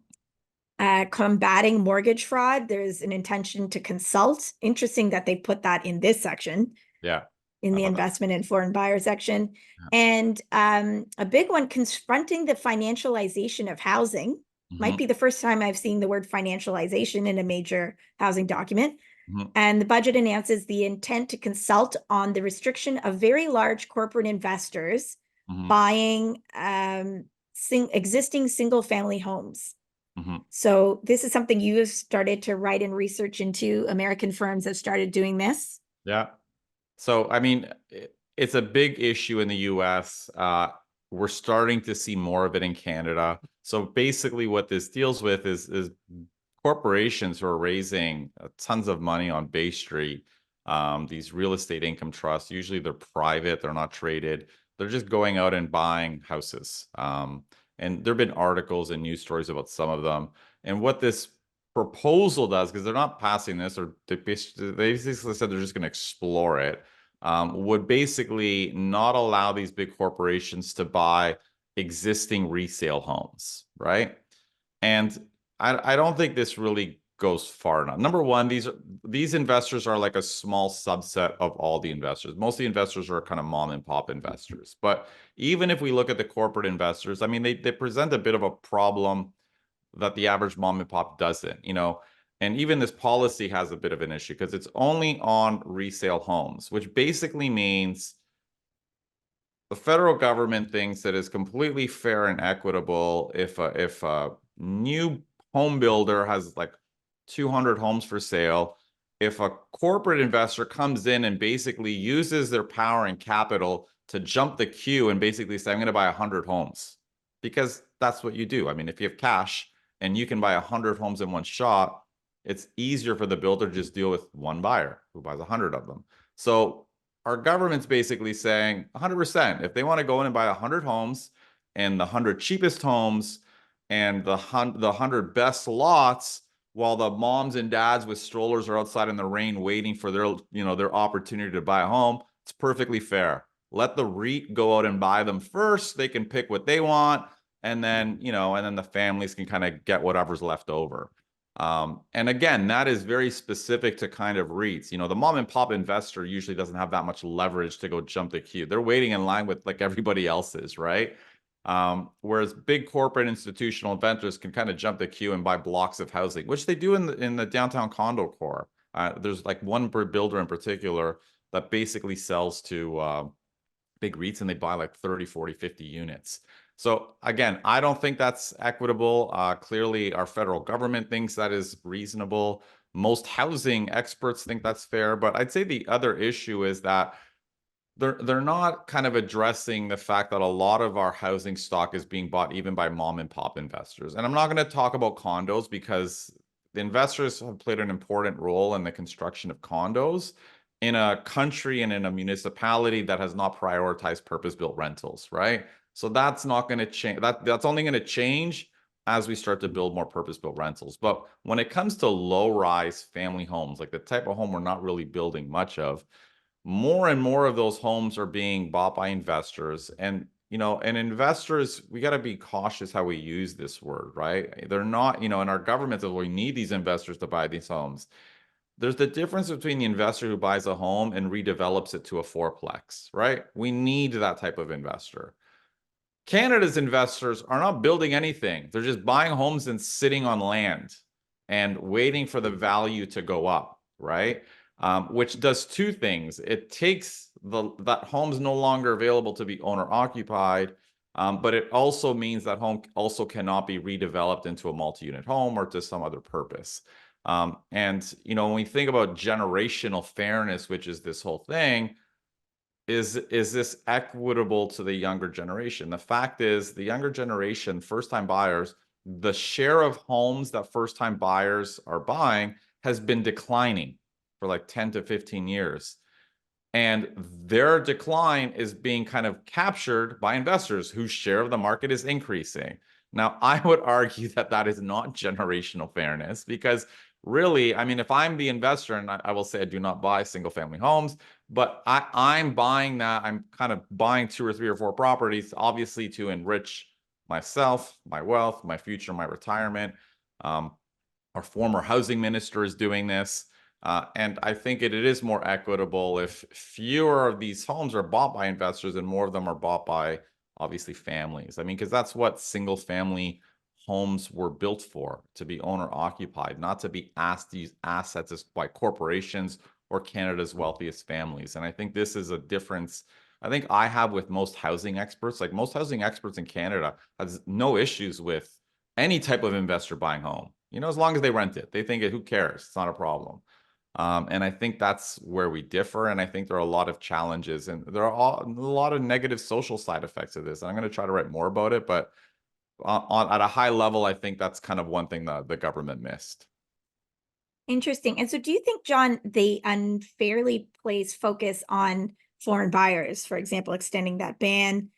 combating mortgage fraud. There's an intention to consult. Interesting that they put that in this section, Yeah. in I the thought that. investment and foreign buyer section. Yeah. And a big one, confronting the financialization of housing. Might Mhm, be the first time I've seen the word financialization in a major housing document. mhm, And the budget announces the intent to consult on the restriction of very large corporate investors mhm, buying existing single family homes. mhm. So this is something you have started to write and research into. American firms have started doing this. Yeah. So, I mean, it's a big issue in the US. We're starting to see more of it in Canada. So basically what this deals with is corporations who are raising tons of money on Bay Street, these real estate income trusts. Usually they're private, they're not traded. They're just going out and buying houses. And there have been articles and news stories about some of them. And what this proposal does, because they're not passing this, or they basically said they're just going to explore it, would basically not allow these big corporations to buy existing resale homes, right? And I don't think this really goes far enough. Number one, these investors are like a small subset of all the investors. Most of the investors are kind of mom and pop investors. But even if we look at the corporate investors, I mean, they present a bit of a problem that the average mom and pop doesn't, And even this policy has a bit of an issue because it's only on resale homes, which basically means the federal government thinks that it's completely fair and equitable if a new home builder has like 200 homes for sale, if a corporate investor comes in and basically uses their power and capital to jump the queue and basically say, I'm going to buy 100 homes, because that's what you do. I mean, if you have cash and you can buy 100 homes in one shot, it's easier for the builder to just deal with one buyer who buys 100 of them. So our government's basically saying 100%, if they want to go in and buy 100 homes and the 100 cheapest homes and the 100 best lots, while the moms and dads with strollers are outside in the rain waiting for their opportunity to buy a home, it's perfectly fair. Let the REIT go out and buy them first. They can pick what they want, and then the families can kind of get whatever's left over. And again, that is very specific to kind of REITs. The mom and pop investor usually doesn't have that much leverage to go jump the queue. They're waiting in line with like everybody else is, right? Whereas big corporate institutional investors can kind of jump the queue and buy blocks of housing, which they do in the downtown condo core. There's like one builder in particular that basically sells to big REITs, and they buy like 30, 40, 50 units. So again, I don't think that's equitable. Clearly, our federal government thinks that is reasonable. Most housing experts think that's fair. But I'd say the other issue is that they're not kind of addressing the fact that a lot of our housing stock is being bought even by mom and pop investors. And I'm not going to talk about condos because the investors have played an important role in the construction of condos in a country and in a municipality that has not prioritized purpose-built rentals, right? So that's not going to change. That's only going to change as we start to build more purpose-built rentals. But when it comes to low-rise family homes, like the type of home we're not really building much of, more and more of those homes are being bought by investors. And and investors, we got to be cautious how we use this word, right? They're not, in our government, we need these investors to buy these homes. There's the difference between the investor who buys a home and redevelops it to a fourplex, right? We need that type of investor. Canada's investors are not building anything. They're just buying homes and sitting on land and waiting for the value to go up, right? Which does two things. It takes that home's no longer available to be owner occupied, but it also means that home also cannot be redeveloped into a multi-unit home or to some other purpose. And when we think about generational fairness, which is this whole thing, is this equitable to the younger generation? The fact is, the younger generation, first-time buyers, the share of homes that first-time buyers are buying has been declining for like 10 to 15 years. And their decline is being kind of captured by investors whose share of the market is increasing. Now, I would argue that that is not generational fairness because really, I mean, if I'm the investor, and I will say I do not buy single family homes, but I'm buying that, I'm kind of buying 2 or 3 or 4 properties, obviously to enrich myself, my wealth, my future, my retirement. Our former housing minister is doing this. And I think it is more equitable if fewer of these homes are bought by investors and more of them are bought by obviously families. I mean, because that's what single family homes were built for, to be owner occupied, not to be asked these assets by corporations or Canada's wealthiest families. And I think this is a difference I think I have with most housing experts. Like most housing experts in Canada has no issues with any type of investor buying home. As long as they rent it, they think who cares? It's not a problem. And I think that's where we differ. And I think there are a lot of challenges and there are a lot of negative social side effects of this. And I'm going to try to write more about it, but at a high level, I think that's kind of one thing that the government missed. Interesting. And so do you think, John, they unfairly place focus on foreign buyers, for example, extending that ban,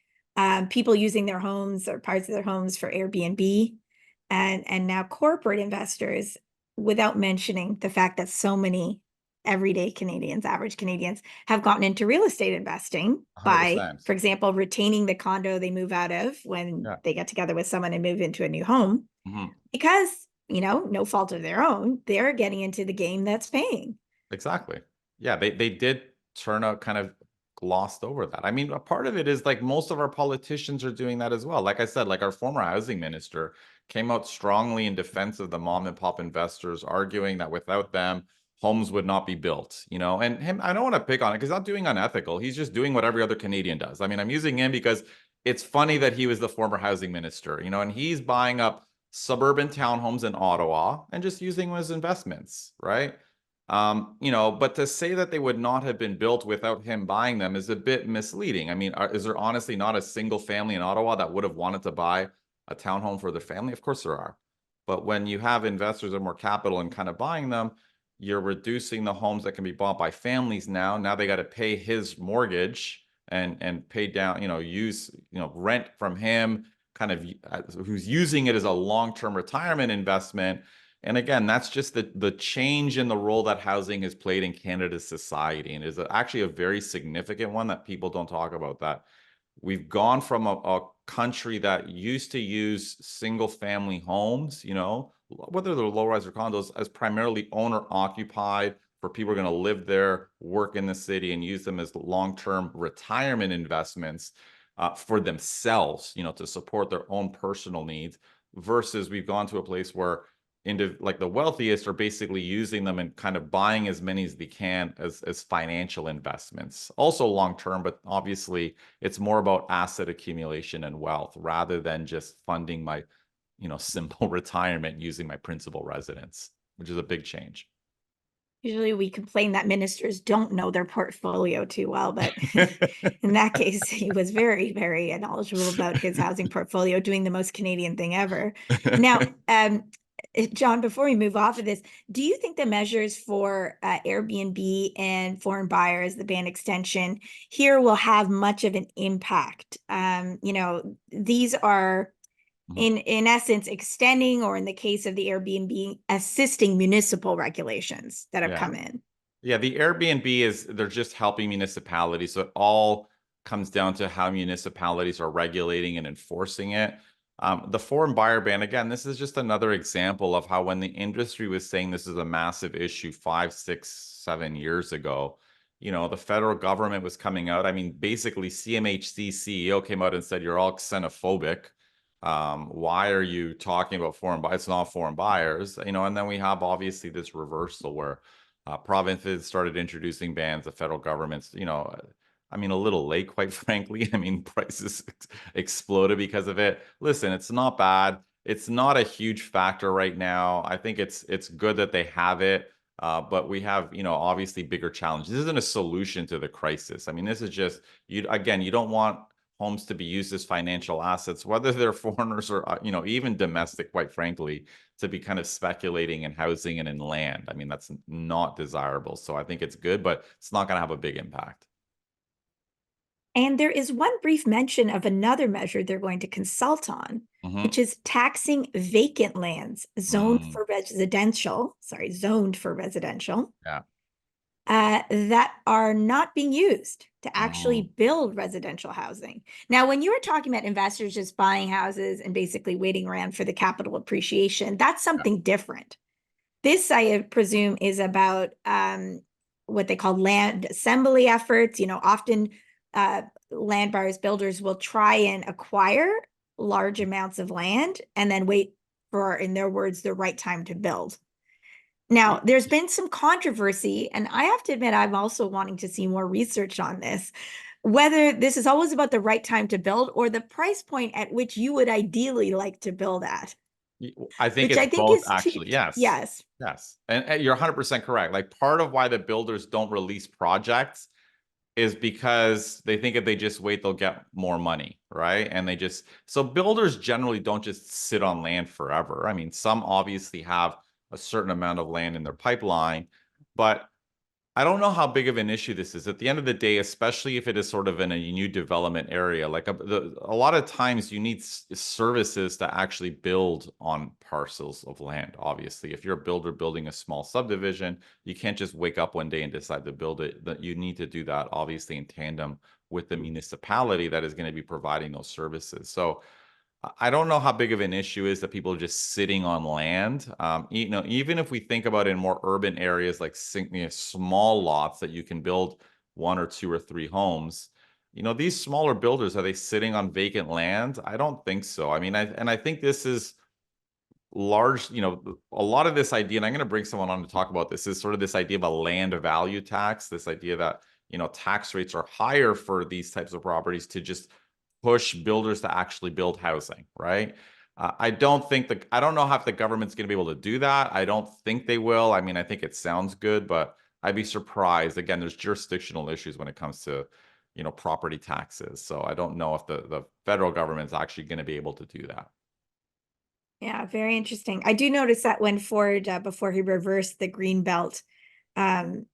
people using their homes or parts of their homes for Airbnb, and now corporate investors, without mentioning the fact that so many everyday Canadians, average Canadians, have gotten into real estate investing by, 100%. for example, retaining the condo they move out of when Yeah. they get together with someone and move into a new home, Mhm. because no fault of their own, they're getting into the game that's paying. Exactly. Yeah, they did turn out kind of glossed over that. I mean, a part of it is like most of our politicians are doing that as well. Like I said, like our former housing minister came out strongly in defense of the mom and pop investors, arguing that without them, homes would not be built, and him, I don't want to pick on it because he's not doing unethical. He's just doing what every other Canadian does. I mean, I'm using him because it's funny that he was the former housing minister, and he's buying up suburban townhomes in Ottawa and just using them as investments, right? But to say that they would not have been built without him buying them is a bit misleading. I mean, is there honestly not a single family in Ottawa that would have wanted to buy a townhome for their family? Of course there are. But when you have investors with more capital and kind of buying them, you're reducing the homes that can be bought by families now. Now they got to pay his mortgage and pay down, use, rent from him, kind of who's using it as a long-term retirement investment. And again, that's just the change in the role that housing has played in Canada's society, and is actually a very significant one that people don't talk about. That we've gone from a country that used to use single family homes, whether they're low rise or condos, as primarily owner occupied, for people who are going to live there, work in the city, and use them as long term retirement investments for themselves, to support their own personal needs. Versus we've gone to a place where into like the wealthiest are basically using them and kind of buying as many as they can as financial investments, also long term, but obviously it's more about asset accumulation and wealth rather than just funding my simple retirement using my principal residence, which is a big change. Usually we complain that ministers don't know their portfolio too well, but in that case, he was very, very knowledgeable about his housing portfolio, doing the most Canadian thing ever. Now, John, before we move off of this, do you think the measures for Airbnb and foreign buyers, the ban extension here will have much of an impact? These are in essence extending, or in the case of the Airbnb, assisting municipal regulations that have Yeah. come in. Yeah, the Airbnb they're just helping municipalities. So it all comes down to how municipalities are regulating and enforcing it. The foreign buyer ban, again, this is just another example of how when the industry was saying this is a massive issue 5, 6, 7 years ago, the federal government was coming out. I mean, basically, CMHC CEO came out and said, you're all xenophobic. Why are you talking about foreign buyers? It's not foreign buyers, and then we have obviously this reversal where provinces started introducing bans. The federal government's, I mean, a little late, quite frankly. I mean, prices exploded because of it. Listen, it's not bad. It's not a huge factor right now. I think it's good that they have it, but we have, obviously bigger challenges. This isn't a solution to the crisis. I mean, this is just you. Again, you don't want homes to be used as financial assets, whether they're foreigners or, even domestic, quite frankly, to be kind of speculating in housing and in land. I mean, that's not desirable. So I think it's good, but it's not going to have a big impact. And there is one brief mention of another measure they're going to consult on, which Hmm. is taxing vacant lands Mm, zoned for residential, yeah. that are not being used to actually Mm, build residential housing. Now, when you were talking about investors just buying houses and basically waiting around for the capital appreciation, that's yeah. something different. This, I presume, is about what they call land assembly efforts. Often land buyers, builders will try and acquire large amounts of land and then wait for, in their words, the right time to build. Now, there's been some controversy, and I have to admit, I'm also wanting to see more research on this, whether this is always about the right time to build or the price point at which you would ideally like to build at, I think which it's I think both, is too, actually. Yes. yes. Yes. And you're 100% correct. Like, part of why the builders don't release projects is because they think if they just wait, they'll get more money, right? And so builders generally don't just sit on land forever. I mean, some obviously have a certain amount of land in their pipeline, but I don't know how big of an issue this is. At the end of the day, especially if it is sort of in a new development area, like a lot of times you need services to actually build on parcels of land. Obviously, if you're a builder building a small subdivision, you can't just wake up one day and decide to build it. That you need to do that obviously in tandem with the municipality that is going to be providing those services. So I don't know how big of an issue is that people are just sitting on land. Even if we think about it in more urban areas like small lots that you can build one or two or three homes, these smaller builders, are they sitting on vacant land? I don't think so. I mean, I think this is large, a lot of this idea, and I'm going to bring someone on to talk about this, is sort of this idea of a land value tax, this idea that, tax rates are higher for these types of properties to just push builders to actually build housing, right? I don't know how if the government's going to be able to do that. I don't think they will. I mean, I think it sounds good, but I'd be surprised. Again, there's jurisdictional issues when it comes to, property taxes. So I don't know if the federal government's actually going to be able to do that. Yeah, very interesting. I do notice that when Ford, before he reversed the green belt um,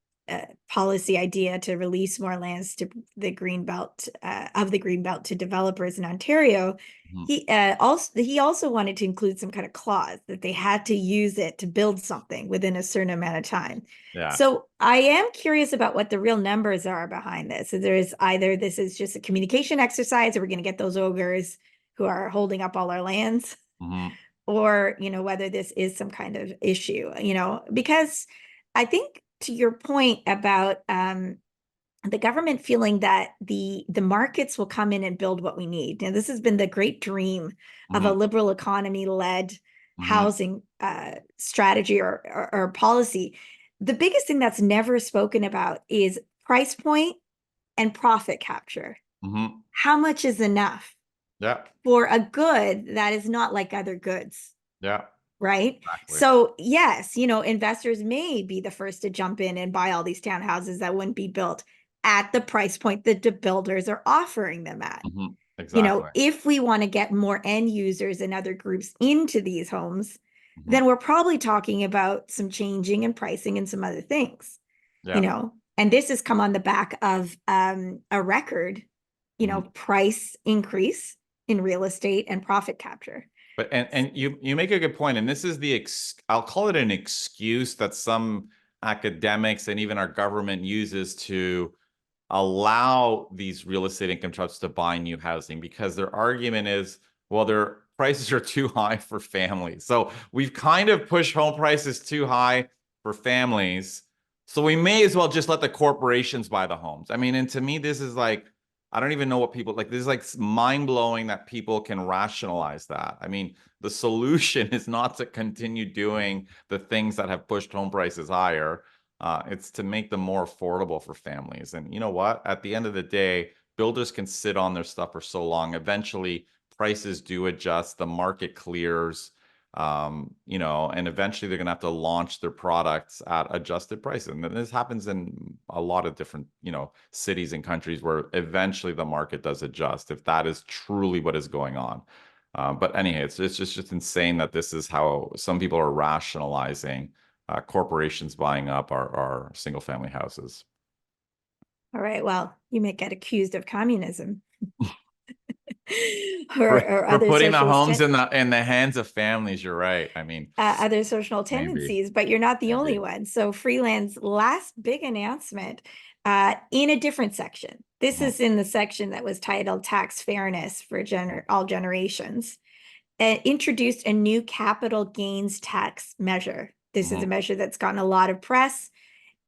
policy idea to release more lands to the green belt of the green belt to developers in Ontario, Mhm. he also wanted to include some kind of clause that they had to use it to build something within a certain amount of time. Yeah. So I am curious about what the real numbers are behind this. So there is either this is just a communication exercise, or we're going to get those ogres who are holding up all our lands, Mhm. or whether this is some kind of issue, because I think, to your point about the government feeling that the markets will come in and build what we need. Now, this has been the great dream of a Mhm. liberal economy led Mhm. housing strategy or policy. The biggest thing that's never spoken about is price point and profit capture. Mhm. How much is enough Yeah. for a good that is not like other goods? Yeah. right? Exactly. So yes, investors may be the first to jump in and buy all these townhouses that wouldn't be built at the price point that the builders are offering them at. Exactly. If we want to get more end users and other groups into these homes, Mhm. then we're probably talking about some changing in pricing and some other things, Yeah. and this has come on the back of a record, Mhm. price increase in real estate and profit capture. But and you make a good point, and this is I'll call it an excuse that some academics and even our government uses to allow these real estate income trusts to buy new housing, because their argument is, well, their prices are too high for families. So we've kind of pushed home prices too high for families. So we may as well just let the corporations buy the homes. I mean, and to me, this is like, I don't even know what people like. This is like mind blowing that people can rationalize that. I mean, the solution is not to continue doing the things that have pushed home prices higher. It's to make them more affordable for families. And you know what? At the end of the day, builders can sit on their stuff for so long. Eventually, prices do adjust, the market clears, and eventually they're going to have to launch their products at adjusted prices. And this happens in a lot of different, cities and countries where eventually the market does adjust, if that is truly what is going on. But anyhow, it's just insane that this is how some people are rationalizing corporations buying up our single family houses. All right, well, you may get accused of communism For, or for other putting the socialist homes in the hands of families, you're right. I mean, other social maybe, tendencies, but you're not the only maybe. one. So Freeland's last big announcement in a different section. This Mhm, is in the section that was titled Tax Fairness for all Generations. Introduced a new capital gains tax measure. This is a mhm, measure that's gotten a lot of press,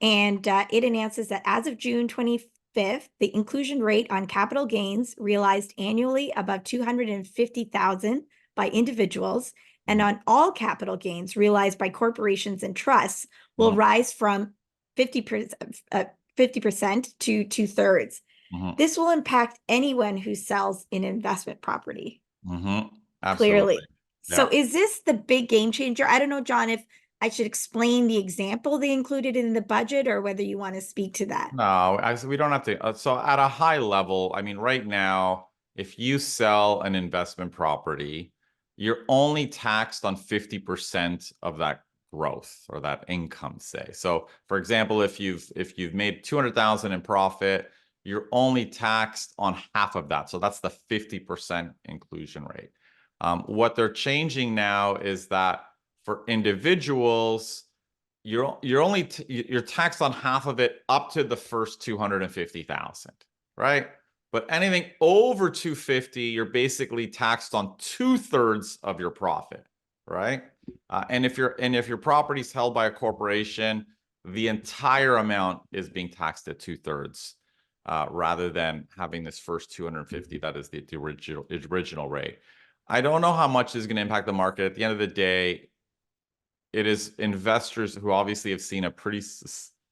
and it announces that as of June 25th, the inclusion rate on capital gains realized annually above 250,000 by individuals and mhm, on all capital gains realized by corporations and trusts will mhm, rise from 50% to two-thirds. mhm, This will impact anyone who sells an investment property, mhm. Absolutely. clearly. So Yeah. is this the big game changer? I don't know, John, if I should explain the example they included in the budget or whether you want to speak to that. No, we don't have to. So at a high level, I mean, right now, if you sell an investment property, you're only taxed on 50% of that growth or that income, say. So, for example, if you've made 200,000 in profit, you're only taxed on half of that. So that's the 50% inclusion rate. What they're changing now is that for individuals, you're taxed on half of it up to the first 250,000, right? But anything over 250, you're basically taxed on two-thirds of your profit, right? And if your property is held by a corporation, the entire amount is being taxed at two-thirds, rather than having this first 250 that is the original rate. I don't know how much is going to impact the market. At the end of the day, it is investors who obviously have seen a pretty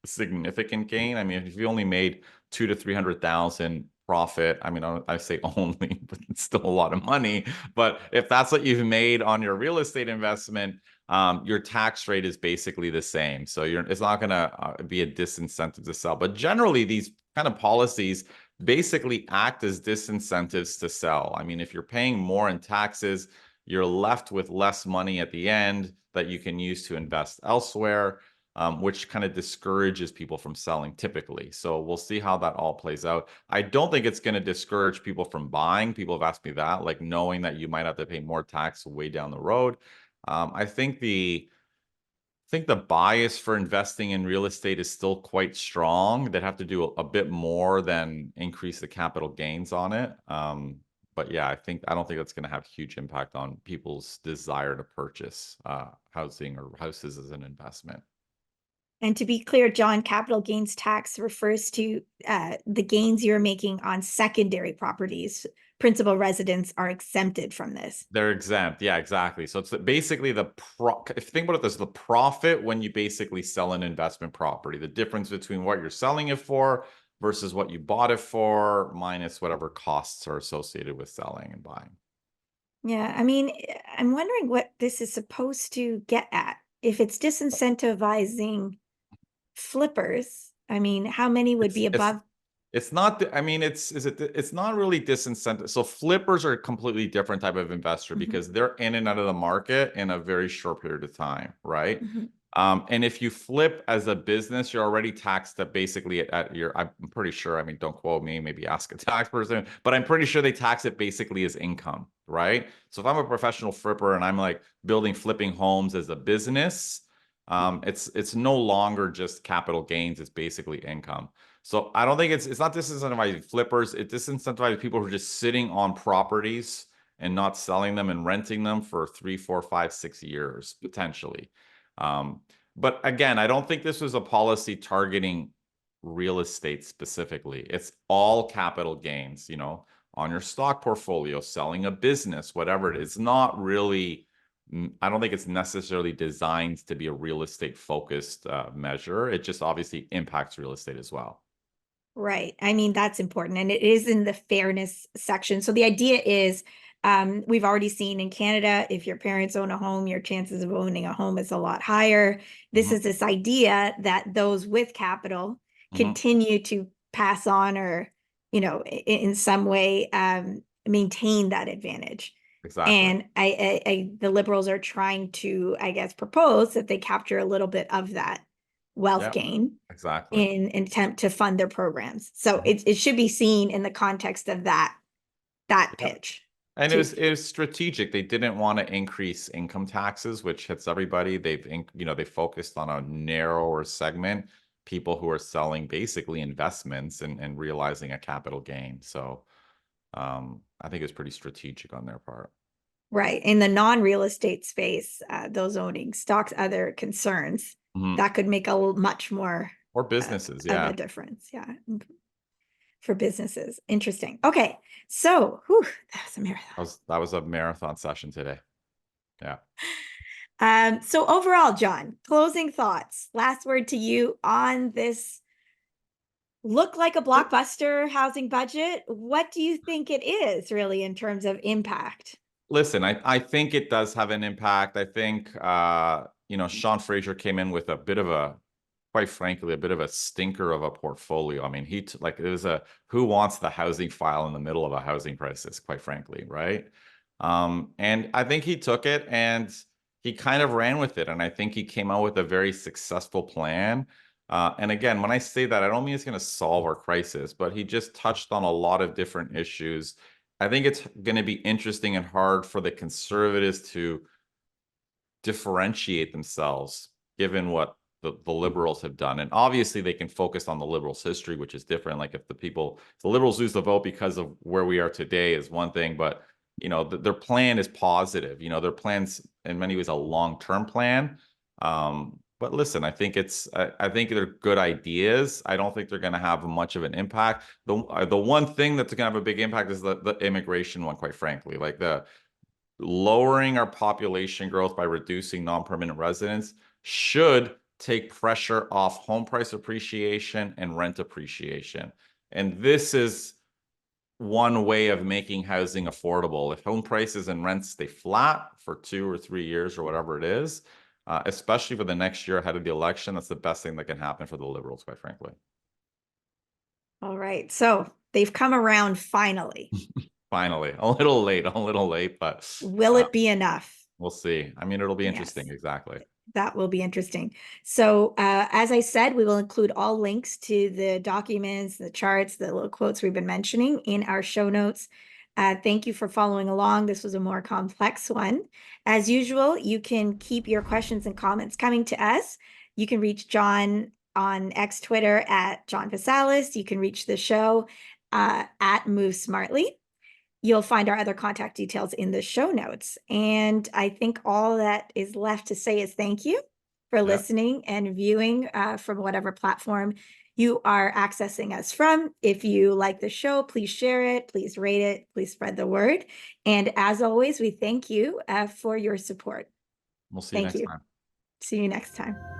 significant gain. I mean, if you only made 200 to 300,000 profit, I mean, I say only, but it's still a lot of money. But if that's what you've made on your real estate investment, your tax rate is basically the same. So it's not going to be a disincentive to sell. But generally, these kind of policies basically act as disincentives to sell. I mean, if you're paying more in taxes, you're left with less money at the end that you can use to invest elsewhere, which kind of discourages people from selling typically. So we'll see how that all plays out. I don't think it's going to discourage people from buying. People have asked me that, like knowing that you might have to pay more tax way down the road. I think the bias for investing in real estate is still quite strong. They'd have to do a bit more than increase the capital gains on it. But yeah, I don't think that's going to have huge impact on people's desire to purchase housing or houses as an investment. And to be clear, John, capital gains tax refers to the gains you're making on secondary properties. Principal residents are exempted from this. They're exempt. Yeah, exactly. So it's basically if you think about it, there's the profit when you basically sell an investment property, the difference between what you're selling it for versus what you bought it for, minus whatever costs are associated with selling and buying. Yeah, I mean, I'm wondering what this is supposed to get at. If it's disincentivizing flippers, I mean, how many would be It's above? It's not, I mean, it's not really disincentive. So flippers are a completely different type of investor Mhm, because they're in and out of the market in a very short period of time, right? mhm. And if you flip as a business, you're already taxed at basically at your, I'm pretty sure, I mean, don't quote me, maybe ask a tax person, but I'm pretty sure they tax it basically as income, right? So if I'm a professional flipper and I'm like flipping homes as a business, it's no longer just capital gains, it's basically income. So I don't think it's not disincentivizing flippers. It disincentivizes people who are just sitting on properties and not selling them and renting them for 3, 4, 5, 6 years potentially. Um, but again, I don't think this was a policy targeting real estate specifically. It's all capital gains, on your stock portfolio, selling a business, whatever it is. It's not really. I don't think it's necessarily designed to be a real estate focused measure. It just obviously impacts real estate as well. Right. I mean, that's important. And it is in the fairness section. So the idea is we've already seen in Canada, if your parents own a home, your chances of owning a home is a lot higher. This Mhm, is this idea that those with capital mhm. continue to pass on or, in some way maintain that advantage. Exactly. And the liberals are trying to, I guess, propose that they capture a little bit of that wealth Yeah, gain exactly. in an attempt to fund their programs. So Mhm. it should be seen in the context of that Yeah. pitch And it too. was it was strategic. They didn't want to increase income taxes, which hits everybody. They focused on a narrower segment, people who are selling basically investments and realizing a capital gain. So I think it's pretty strategic on their part. Right. In the non-real estate space, those owning stocks, other concerns, Mhm. that could make a much more Or uh, businesses, of a yeah. difference. Yeah. For businesses. Interesting. Okay. So, whew, that was a marathon. That was a marathon session today. Yeah. So overall, John, closing thoughts, last word to you on this look like a blockbuster housing budget. What do you think it is really in terms of impact? Listen, I think it does have an impact. I think Sean Fraser came in with a bit of a, quite frankly, a bit of a stinker of a portfolio. I mean, like it was a who wants the housing file in the middle of a housing crisis, quite frankly, right? And I think he took it and he kind of ran with it. And I think he came out with a very successful plan. And again, when I say that, I don't mean it's going to solve our crisis, but he just touched on a lot of different issues. I think it's going to be interesting and hard for the conservatives to differentiate themselves given what the liberals have done. And obviously they can focus on the liberals' history, which is different. Like if the liberals lose the vote because of where we are today is one thing, but their plan is positive. Their plan's in many ways a long-term plan. But listen, I think they're good ideas. I don't think they're going to have much of an impact. The one thing that's going to have a big impact is the immigration one, quite frankly. Like the lowering our population growth by reducing non-permanent residents should take pressure off home price appreciation and rent appreciation. And this is one way of making housing affordable. If home prices and rents stay flat for 2 or 3 years or whatever it is, especially for the next year ahead of the election, that's the best thing that can happen for the liberals, quite frankly. All right. So they've come around finally. Finally, a little late, but Will uh, it be enough? we'll see. I mean, it'll be Yes. interesting. Exactly. That will be interesting. So, as I said, we will include all links to the documents, the charts, the little quotes we've been mentioning in our show notes. Thank you for following along. This was a more complex one. As usual, you can keep your questions and comments coming to us. You can reach John on X Twitter at John Pasalis. You can reach the show at Move Smartly. You'll find our other contact details in the show notes. And I think all that is left to say is thank you for Yeah. listening and viewing from whatever platform you are accessing us from. If you like the show, please share it, please rate it, please spread the word. And as always, we thank you for your support. We'll see you Thank next you. time. See you next time.